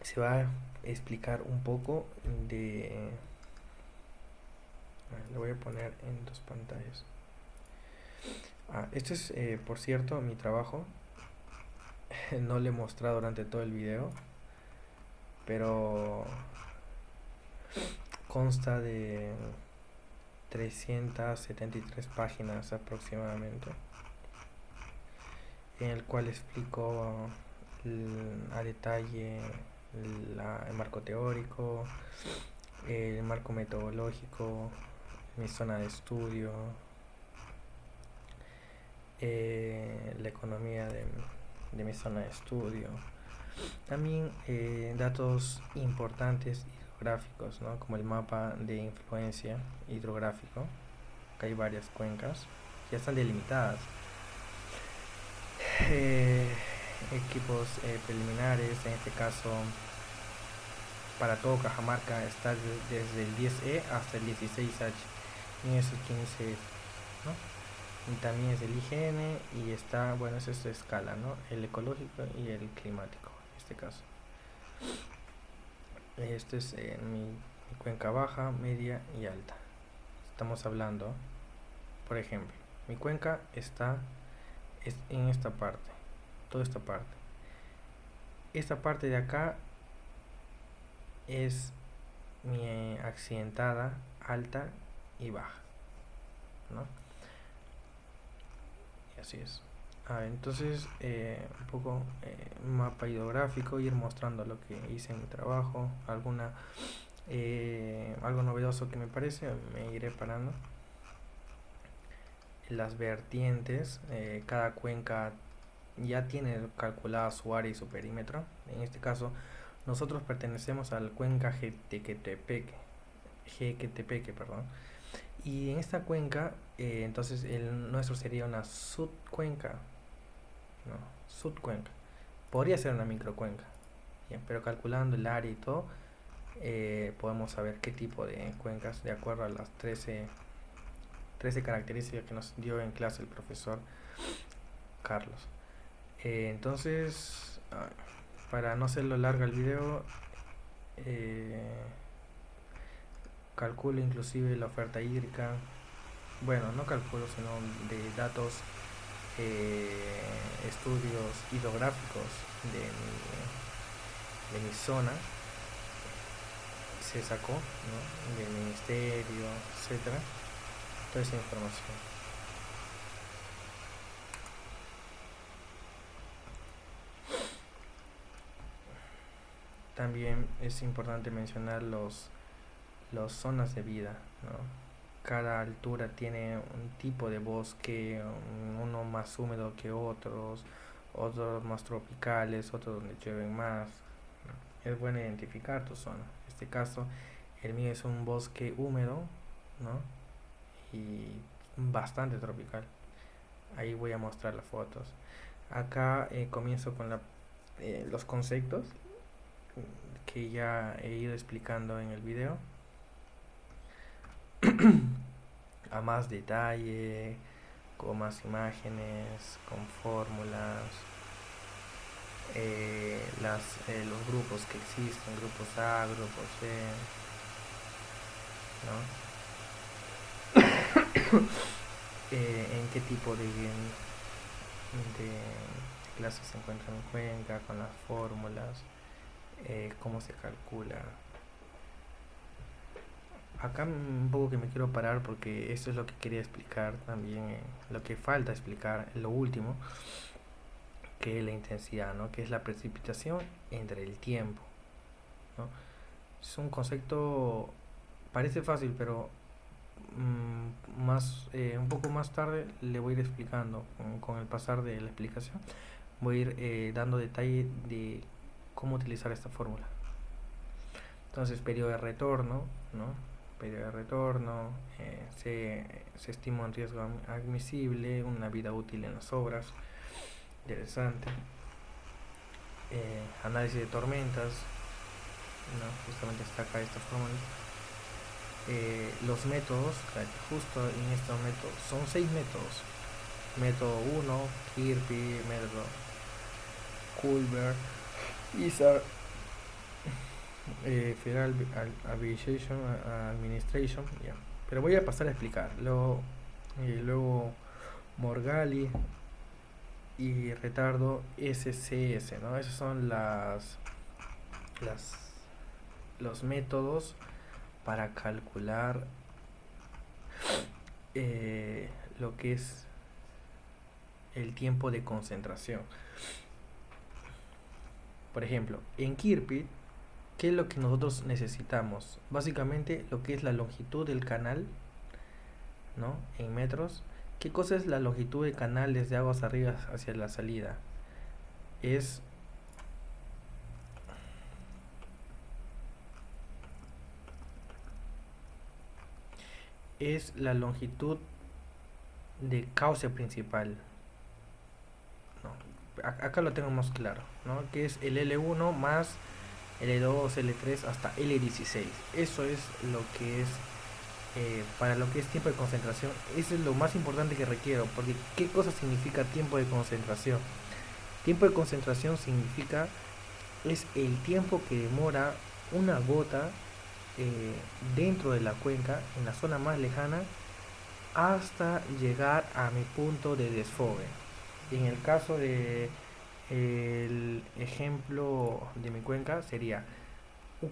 se va a explicar un poco de... Lo voy a poner en dos pantallas. Este es, por cierto, mi trabajo. No lo he mostrado durante todo el video, pero consta de 373 páginas aproximadamente, en el cual explico a detalle el marco teórico, el marco metodológico, mi zona de estudio, la economía de mi zona de estudio. También datos importantes hidrográficos, ¿no? Como el mapa de influencia hidrográfico, que hay varias cuencas, ya están delimitadas. Equipos preliminares, en este caso para todo Cajamarca está desde el 10E hasta el 16H, y es el 15F, ¿no? Y también es el IGN, y está, bueno, es esta escala, ¿no? El ecológico y el climático, en este caso. Esto es mi cuenca baja, media y alta. Estamos hablando, por ejemplo, mi cuenca está en esta parte, toda esta parte. Esta parte de acá es mi accidentada alta y baja, ¿no? Y así es. Entonces, un poco mapa hidrográfico, ir mostrando lo que hice en mi trabajo, algo novedoso que me parece, me iré parando. Las vertientes, cada cuenca ya tiene calculada su área y su perímetro. En este caso, nosotros pertenecemos al cuenca Jequetepeque, perdón. Y en esta cuenca, entonces nuestro sería una subcuenca, no, subcuenca. Podría ser una microcuenca, bien, pero calculando el área y todo, podemos saber qué tipo de cuencas, de acuerdo a las 13 características que nos dio en clase el profesor Carlos. Entonces, para no hacerlo largo el video, calculo inclusive la oferta hídrica. Bueno, no calculo, sino de datos, estudios hidrográficos de mi zona, se sacó, ¿no? Del ministerio, etcétera, toda esa información. También es importante mencionar los zonas de vida, ¿no? Cada altura tiene un tipo de bosque, uno más húmedo que otros más tropicales, otros donde llueven más, ¿no? Es bueno identificar tu zona. En este caso, el mío es un bosque húmedo, ¿no? Y bastante tropical. Ahí voy a mostrar las fotos. Acá comienzo con los conceptos que ya he ido explicando en el video. a más detalle, con más imágenes, con fórmulas, los grupos que existen, grupos A, grupos C, ¿no? En qué tipo de clases se encuentran en Cuenca, con las fórmulas, cómo se calcula. Acá un poco que me quiero parar porque esto es lo que quería explicar también, lo que falta explicar, lo último, que es la intensidad, ¿no? Que es la precipitación entre el tiempo, ¿no? Es un concepto, parece fácil, pero un poco más tarde le voy a ir explicando, con el pasar de la explicación, voy a ir dando detalle de cómo utilizar esta fórmula. Entonces, periodo de retorno, ¿no? Periodo de retorno, se estima un riesgo admisible, una vida útil en las obras, interesante. Análisis de tormentas, ¿no? Justamente está acá esta fórmula. Los métodos, justo en estos métodos, son 6 métodos. Método 1, Kirby, método Culver, ISAR, Federal Aviation Administration, yeah. Pero voy a pasar a explicar. Luego Morgali y retardo SCS, ¿no? Esos son los métodos para calcular lo que es el tiempo de concentración. Por ejemplo, en Kirby, ¿qué es lo que nosotros necesitamos? Básicamente lo que es la longitud del canal, ¿no? En metros. ¿Qué cosa es la longitud del canal desde aguas arriba hacia la salida? Es la longitud de cauce principal, ¿no? Acá lo tengo más claro, ¿no? Que es el L1 más L2, L3 hasta L16. Eso es lo que es para lo que es tiempo de concentración. Eso es lo más importante que requiero, porque ¿qué cosa significa tiempo de concentración? Tiempo de concentración significa es el tiempo que demora una gota dentro de la cuenca, en la zona más lejana, hasta llegar a mi punto de desfogue. En el caso de el ejemplo de mi cuenca sería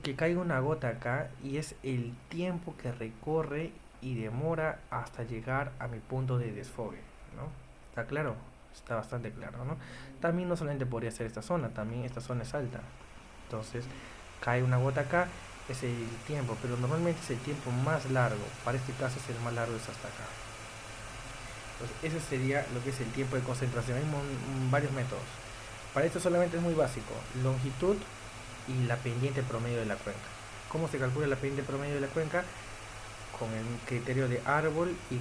que caiga una gota acá y es el tiempo que recorre y demora hasta llegar a mi punto de desfogue, ¿no? ¿Está claro? Está bastante claro, ¿no? También no solamente podría ser esta zona, también esta zona es alta. Entonces, cae una gota acá, es el tiempo, pero normalmente es el tiempo más largo. Para este caso es el más largo, es hasta acá. Entonces, ese sería lo que es el tiempo de concentración. Hay varios métodos. Para esto solamente es muy básico. Longitud y la pendiente promedio de la cuenca. ¿Cómo se calcula la pendiente promedio de la cuenca? Con el criterio de árbol y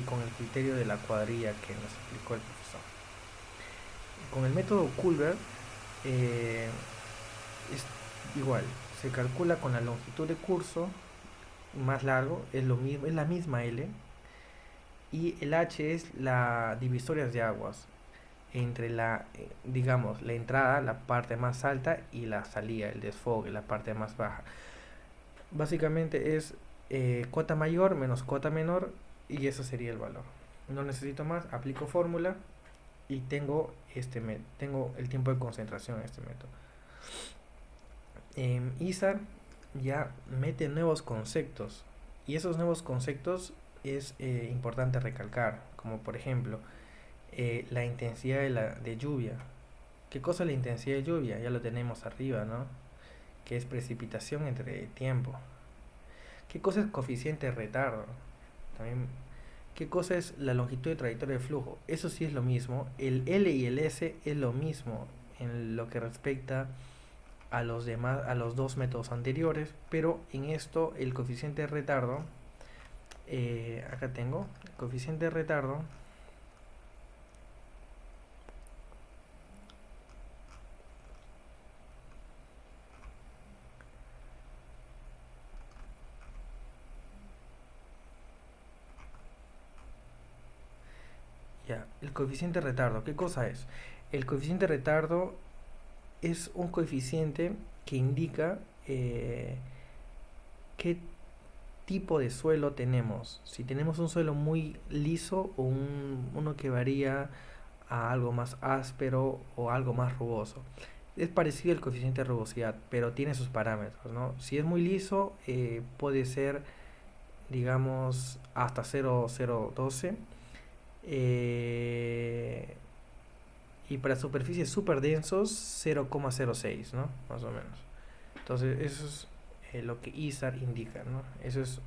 con el criterio de la cuadrilla que nos explicó el profesor. Con el método Culver es igual, se calcula con la longitud de curso más largo, es lo mismo, es la misma L, y el H es la divisoria de aguas entre digamos, la entrada, la parte más alta, y la salida, el desfogue, la parte más baja. Básicamente es cota mayor menos cota menor, y eso sería el valor. No necesito más, aplico fórmula y tengo tengo el tiempo de concentración en este método. ISAR ya mete nuevos conceptos, y esos nuevos conceptos es importante recalcar, como por ejemplo la intensidad de lluvia. ¿Qué cosa es la intensidad de lluvia? Ya lo tenemos arriba, ¿no? Que es precipitación entre tiempo. ¿Qué cosa es coeficiente de retardo? También, ¿qué cosa es la longitud de trayectoria de flujo? Eso sí es lo mismo. El L y el S es lo mismo en lo que respecta a los dos métodos anteriores, pero en esto el coeficiente de retardo, acá tengo, el coeficiente de retardo Ya, el coeficiente de retardo, ¿qué cosa es? El coeficiente de retardo es un coeficiente que indica qué tipo de suelo tenemos. Si tenemos un suelo muy liso o uno que varía a algo más áspero o algo más rugoso. Es parecido al coeficiente de rugosidad, pero tiene sus parámetros, ¿no? Si es muy liso, puede ser, digamos, hasta 0,012. eh, y para superficies súper densos, 0,06, ¿no? Más o menos. Entonces, eso es lo que ISAR indica, ¿no? Eso es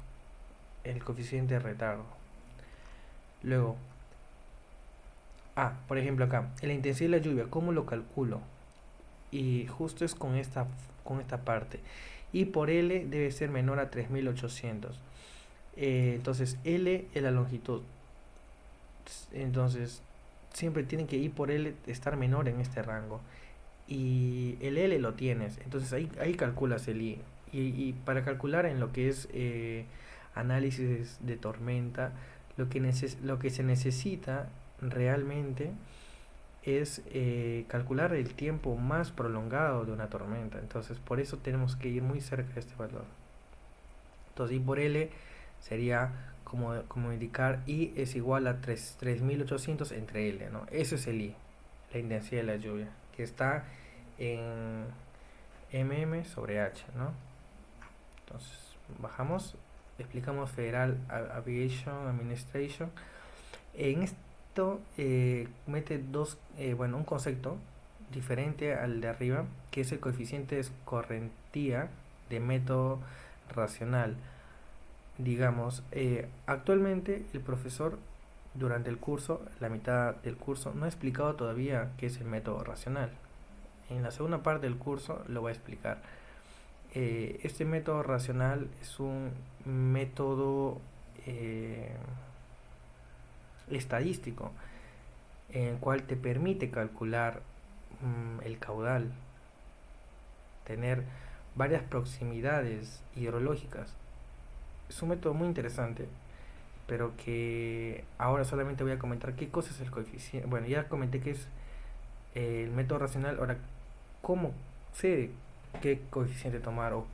el coeficiente de retardo. Luego, por ejemplo acá, la intensidad de la lluvia, ¿cómo lo calculo? Y justo es con esta parte. Y por L debe ser menor a 3800. Entonces, L es la longitud. Entonces, siempre tiene que I por L estar menor en este rango. Y el L lo tienes. Entonces, ahí calculas el I. Y para calcular en lo que es análisis de tormenta, lo que se necesita realmente es calcular el tiempo más prolongado de una tormenta. Entonces, por eso tenemos que ir muy cerca de este valor. Entonces, I por L sería como indicar I es igual a 3800 entre L, ¿no? Eso es el I, la intensidad de la lluvia, que está en mm sobre h, ¿no? Entonces, bajamos, explicamos Federal Aviation Administration. En esto mete un concepto diferente al de arriba, que es el coeficiente de escorrentía de método racional. Digamos, actualmente el profesor durante el curso, la mitad del curso, no ha explicado todavía qué es el método racional. En la segunda parte del curso lo va a explicar. Este método racional es un método estadístico en el cual te permite calcular el caudal, tener varias proximidades hidrológicas. Es un método muy interesante, pero que ahora solamente voy a comentar qué cosa es el coeficiente. Bueno, ya comenté qué es el método racional. Ahora, ¿cómo sé qué coeficiente tomar o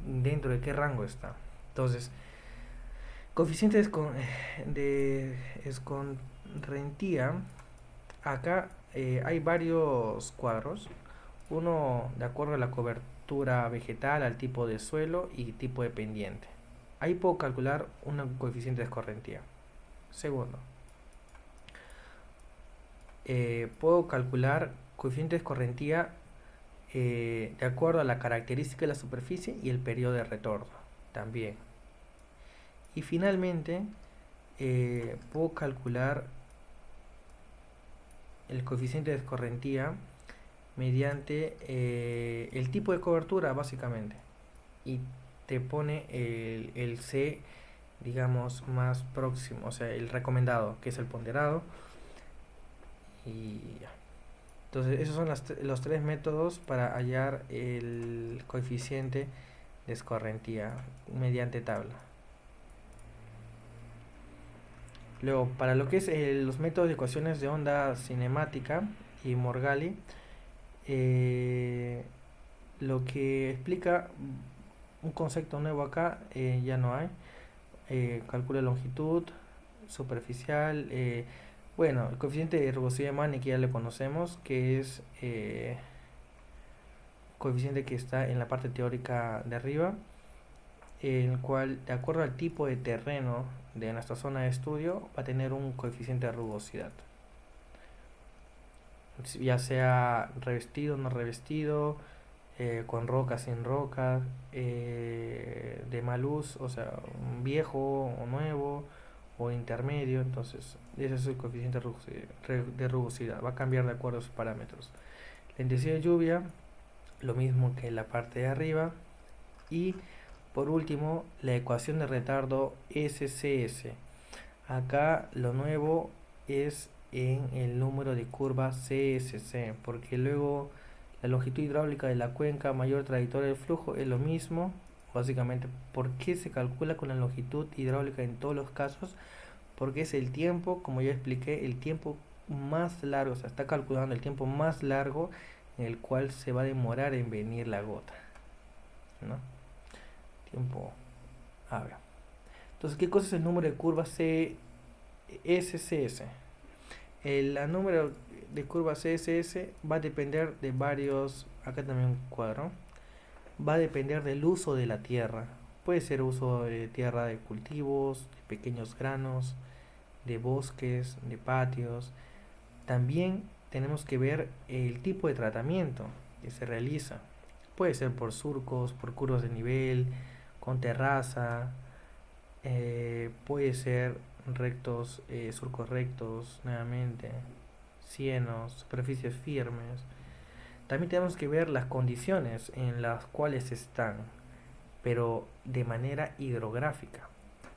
dentro de qué rango está? Entonces, coeficiente de escorrentía. Acá hay varios cuadros. Uno de acuerdo a la cobertura vegetal, al tipo de suelo y tipo de pendiente. Ahí puedo calcular un coeficiente de escorrentía. Segundo, puedo calcular coeficiente de escorrentía de acuerdo a la característica de la superficie y el periodo de retorno también. Y finalmente, puedo calcular el coeficiente de escorrentía mediante el tipo de cobertura, básicamente. Y te pone el C, digamos, más próximo, o sea, el recomendado, que es el ponderado. Y ya. Entonces, esos son los tres métodos para hallar el coeficiente de escorrentía mediante tabla. Luego, para lo que es los métodos de ecuaciones de onda cinemática y Morgali, lo que explica un concepto nuevo acá ya no hay. Calcula longitud superficial. Bueno, el coeficiente de rugosidad de Manning que ya le conocemos, que es coeficiente que está en la parte teórica de arriba, en el cual, de acuerdo al tipo de terreno de nuestra zona de estudio, va a tener un coeficiente de rugosidad, ya sea revestido o no revestido, con roca, sin roca, de mal uso, o sea, viejo o nuevo, o intermedio. Entonces, ese es el coeficiente de rugosidad, va a cambiar de acuerdo a sus parámetros. La intensidad de lluvia, lo mismo que en la parte de arriba. Y por último, la ecuación de retardo SCS. Acá lo nuevo es en el número de curva CSC, porque luego la longitud hidráulica de la cuenca, mayor trayectoria del flujo, es lo mismo. Básicamente, ¿por qué se calcula con la longitud hidráulica en todos los casos? porque es el tiempo, como ya expliqué, el tiempo más largo, o sea, está calculando el tiempo más largo en el cual se va a demorar en venir la gota, ¿no? Tiempo, a ver. Entonces, ¿qué cosa es el número de curva CSS? El número de curva CSS va a depender de varios, acá también un cuadro, va a depender del uso de la tierra. Puede ser uso de tierra de cultivos, de pequeños granos, de bosques, de patios. También tenemos que ver el tipo de tratamiento que se realiza. Puede ser por surcos, por curvas de nivel, con terraza, puede ser rectos, surcos rectos, nuevamente, cienos, superficies firmes. También tenemos que ver las condiciones en las cuales están, pero de manera hidrográfica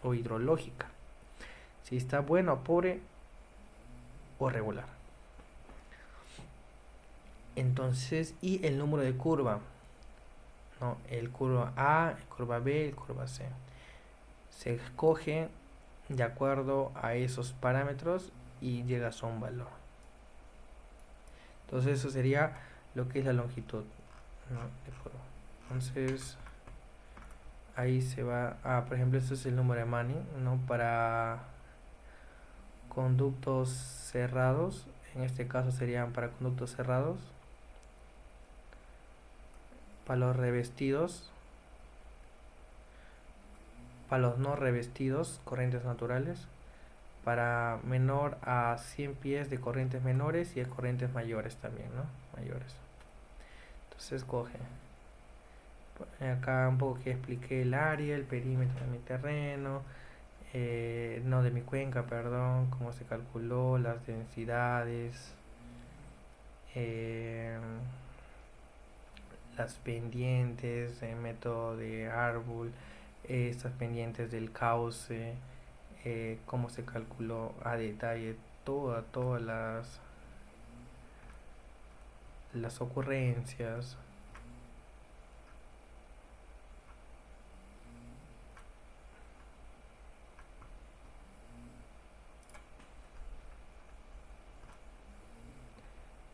o hidrológica. Si está bueno, pobre o regular. Entonces, y el número de curva, ¿no? El curva A, el curva B, el curva C. Se escoge de acuerdo a esos parámetros y llegas a un valor. Entonces, eso sería lo que es la longitud, ¿no? De curva. Entonces, ahí se va. Por ejemplo, este es el número de Manning, ¿no? Para conductos cerrados, en este caso serían para conductos cerrados. Para los revestidos, para los no revestidos, corrientes naturales, para menor a 100 pies de corrientes menores y de corrientes mayores también, ¿no? Mayores. Entonces coge. Acá un poco que expliqué el área, el perímetro de mi terreno, no de mi cuenca, perdón, cómo se calculó, las densidades, eh, las pendientes, el método de árbol, estas pendientes del cauce, cómo se calculó a detalle todas las ocurrencias.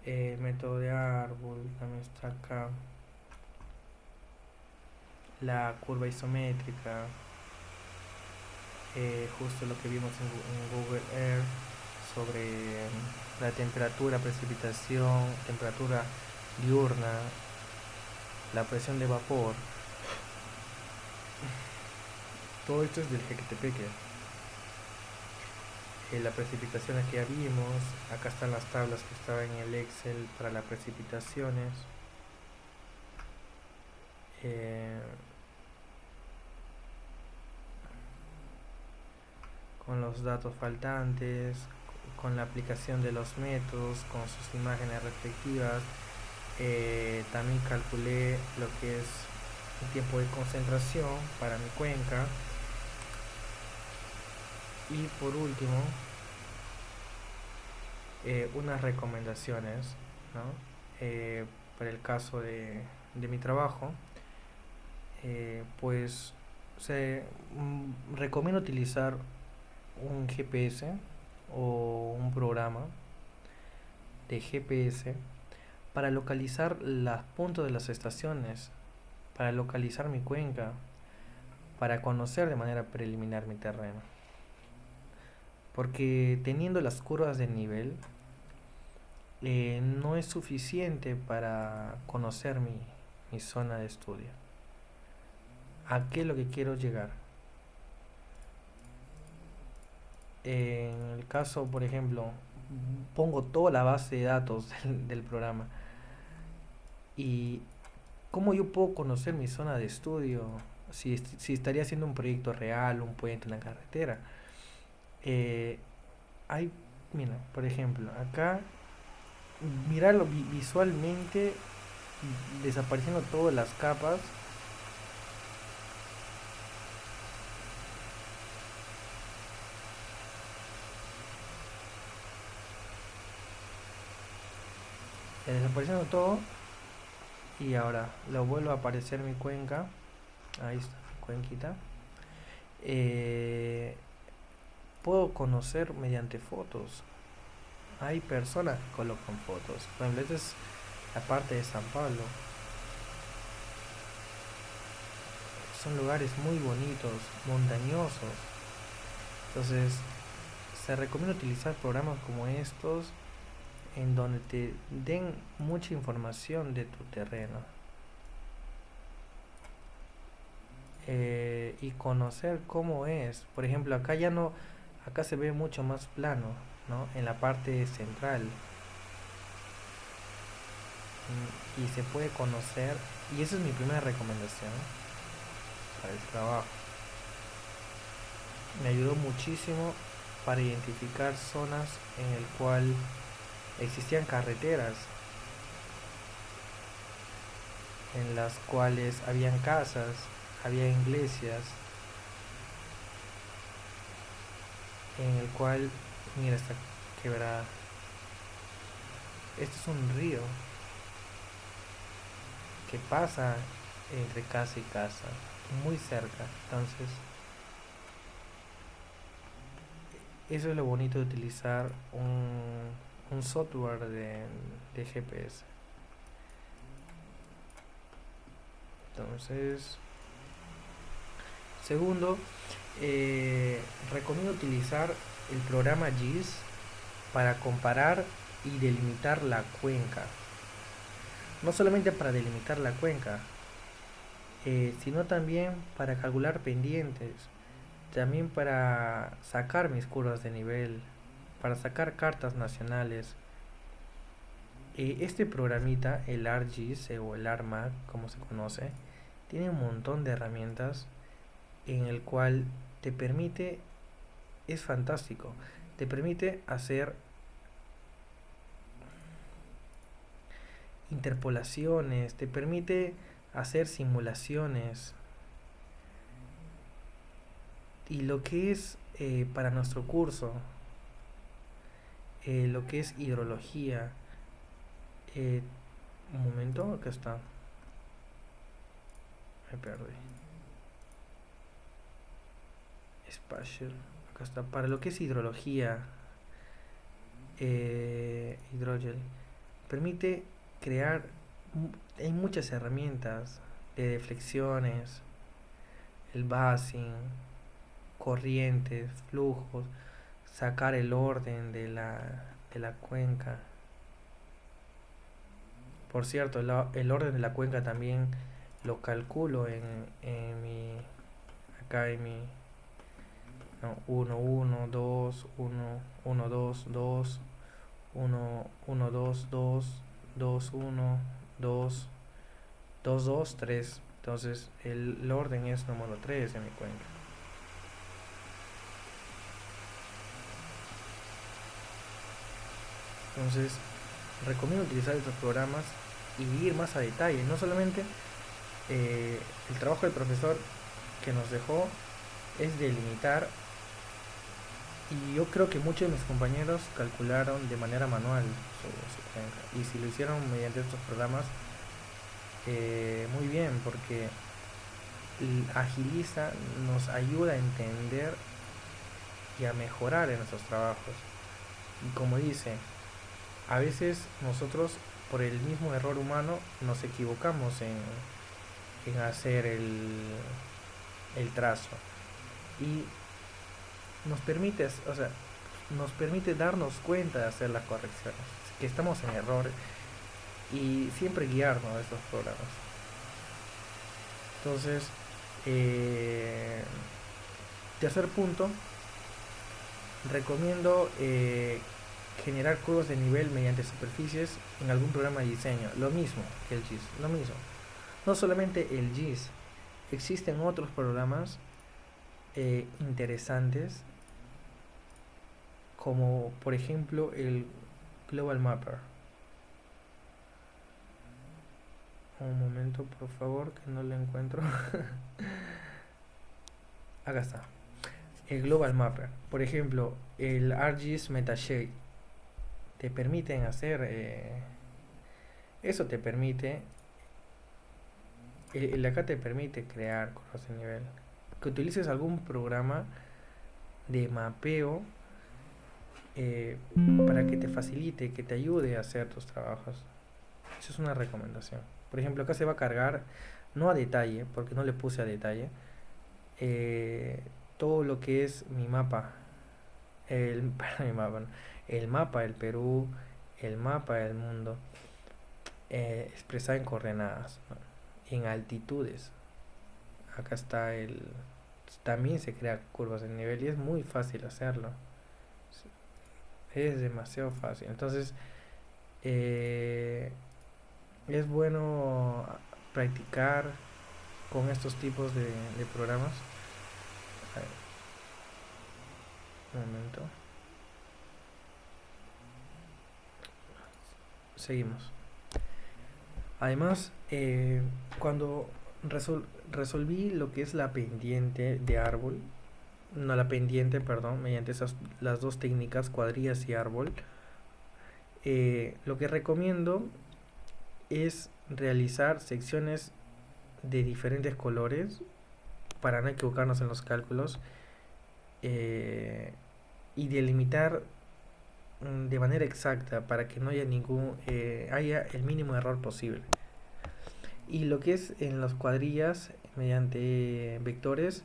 El método de árbol también está acá. La curva isométrica, justo lo que vimos en Google Earth sobre la temperatura, precipitación, temperatura diurna, la presión de vapor. Todo esto es del Jequetepeque. La precipitación que ya vimos, acá están las tablas que estaban en el Excel para las precipitaciones. Eh, con los datos faltantes, con la aplicación de los métodos, con sus imágenes respectivas. También calculé lo que es el tiempo de concentración para mi cuenca. Y por último, unas recomendaciones, ¿no? Para el caso de mi trabajo, pues recomiendo utilizar un GPS o un programa de GPS para localizar los puntos de las estaciones, para localizar mi cuenca, para conocer de manera preliminar mi terreno. Porque teniendo las curvas de nivel, no es suficiente para conocer mi zona de estudio. ¿A qué es lo que quiero llegar? En el caso, por ejemplo, pongo toda la base de datos del programa. ¿Y cómo yo puedo conocer mi zona de estudio? Si estaría haciendo un proyecto real, un puente, una carretera. Eh, hay, mira, por ejemplo, acá, mirarlo visualmente, desapareciendo todas las capas. Desapareciendo todo. Y ahora lo vuelvo a aparecer mi cuenca. Ahí está, mi cuenquita. puedo conocer mediante fotos. Hay personas que colocan fotos. Por ejemplo, esta es la parte de San Pablo. Son lugares muy bonitos, montañosos. Entonces, se recomienda utilizar programas como estos en donde te den mucha información de tu terreno. Y conocer cómo es. Por ejemplo, acá ya no, acá se ve mucho más plano, ¿no? En la parte central. Y se puede conocer, y esa es mi primera recomendación para el trabajo. Me ayudó muchísimo para identificar zonas en el cual existían carreteras, en las cuales habían casas, había iglesias, en el cual, mira esta quebrada, esto es un río que pasa entre casa y casa, muy cerca. Entonces, eso es lo bonito de utilizar un software de GPS. Entonces, segundo, recomiendo utilizar el programa GIS para comparar y delimitar la cuenca. No solamente para delimitar la cuenca, sino también para calcular pendientes, también para sacar mis curvas de nivel, para sacar cartas nacionales. Este programita, el ArcGIS o el ArcMap, como se conoce, tiene un montón de herramientas en el cual te permite, es fantástico, te permite hacer interpolaciones, te permite hacer simulaciones. Y lo que es para nuestro curso, lo que es hidrología, un momento, acá está, me perdí, Spatial, acá está, para lo que es hidrología, hidrogel, permite crear, hay muchas herramientas de deflexiones, el basing, corrientes, flujos, sacar el orden de la cuenca. Por cierto, el orden de la cuenca también lo calculo en mi, acá en mi, no, 1, 1, 2, 1, 1, 2, 2, 1, 1, 2, 2, 2, 1, 2, 2, 2, 3. Entonces el orden es número 3 en mi cuenca. Entonces recomiendo utilizar estos programas y ir más a detalle. No solamente el trabajo del profesor que nos dejó es delimitar, y yo creo que muchos de mis compañeros calcularon de manera manual su cuenca, y si lo hicieron mediante estos programas, muy bien, porque agiliza, nos ayuda a entender y a mejorar en nuestros trabajos. Y como dice, a veces nosotros por el mismo error humano nos equivocamos en hacer el trazo, y nos permite, o sea, nos permite darnos cuenta de hacer las correcciones, que estamos en error, y siempre guiarnos de estos programas. Entonces, tercer punto, recomiendo generar curvas de nivel mediante superficies en algún programa de diseño. Lo mismo que el GIS, lo mismo. No solamente el GIS, existen otros programas interesantes, como por ejemplo el Global Mapper. Un momento, por favor, que no lo encuentro. Acá está. El Global Mapper. Por ejemplo, el ArcGIS Metashade. Te permiten hacer... eso te permite... El acá te permite crear curvas de nivel. Que utilices algún programa de mapeo, eh, para que te facilite, que te ayude a hacer tus trabajos. Esa es una recomendación. Por ejemplo, acá se va a cargar, no a detalle, porque no le puse a detalle, eh, todo lo que es mi mapa, mi mapa, no, el mapa del Perú, el mapa del mundo, expresado en coordenadas, ¿no? En altitudes. Acá está el... También se crea curvas de nivel y es muy fácil hacerlo. Es demasiado fácil. Entonces, eh, es bueno practicar con estos tipos de programas. A ver, un momento. Seguimos. Además, cuando resolví lo que es la pendiente de árbol, no la pendiente, perdón, mediante esas las dos técnicas, cuadrillas y árbol, lo que recomiendo es realizar secciones de diferentes colores para no equivocarnos en los cálculos, eh, y delimitar de manera exacta para que no haya haya el mínimo error posible. Y lo que es en las cuadrillas mediante vectores,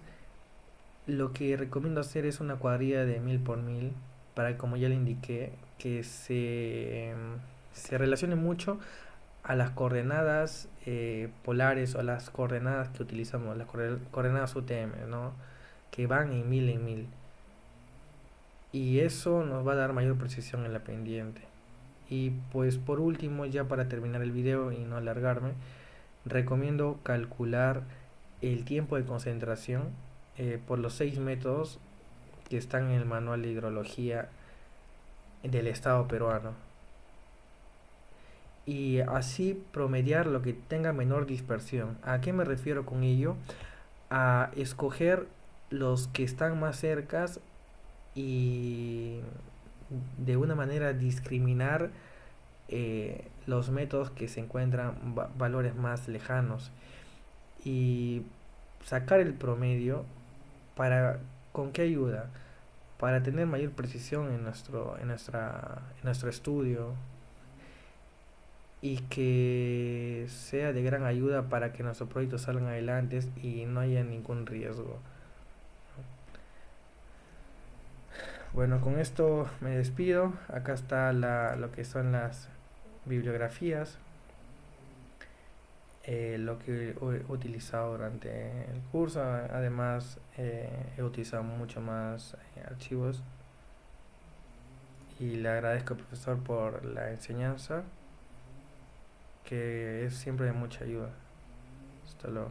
lo que recomiendo hacer es una cuadrilla de 1000 por 1000 para, como ya le indiqué, que se relacione mucho a las coordenadas polares, o a las coordenadas que utilizamos, las coordenadas UTM, ¿no? Que van en 1000. Y eso nos va a dar mayor precisión en la pendiente. Y pues por último, ya para terminar el video y no alargarme, recomiendo calcular el tiempo de concentración por los 6 métodos que están en el manual de hidrología del Estado peruano. Y así promediar lo que tenga menor dispersión. ¿A qué me refiero con ello? A escoger los que están más cercas y de una manera discriminar los métodos que se encuentran valores más lejanos, y sacar el promedio. Para ¿Con qué ayuda? Para tener mayor precisión en nuestro estudio, y que sea de gran ayuda para que nuestros proyectos salgan adelante y no haya ningún riesgo. Bueno, con esto me despido. Acá está lo que son las bibliografías, lo que he utilizado durante el curso. Además, he utilizado mucho más archivos, y le agradezco al profesor por la enseñanza, que es siempre de mucha ayuda. Hasta luego.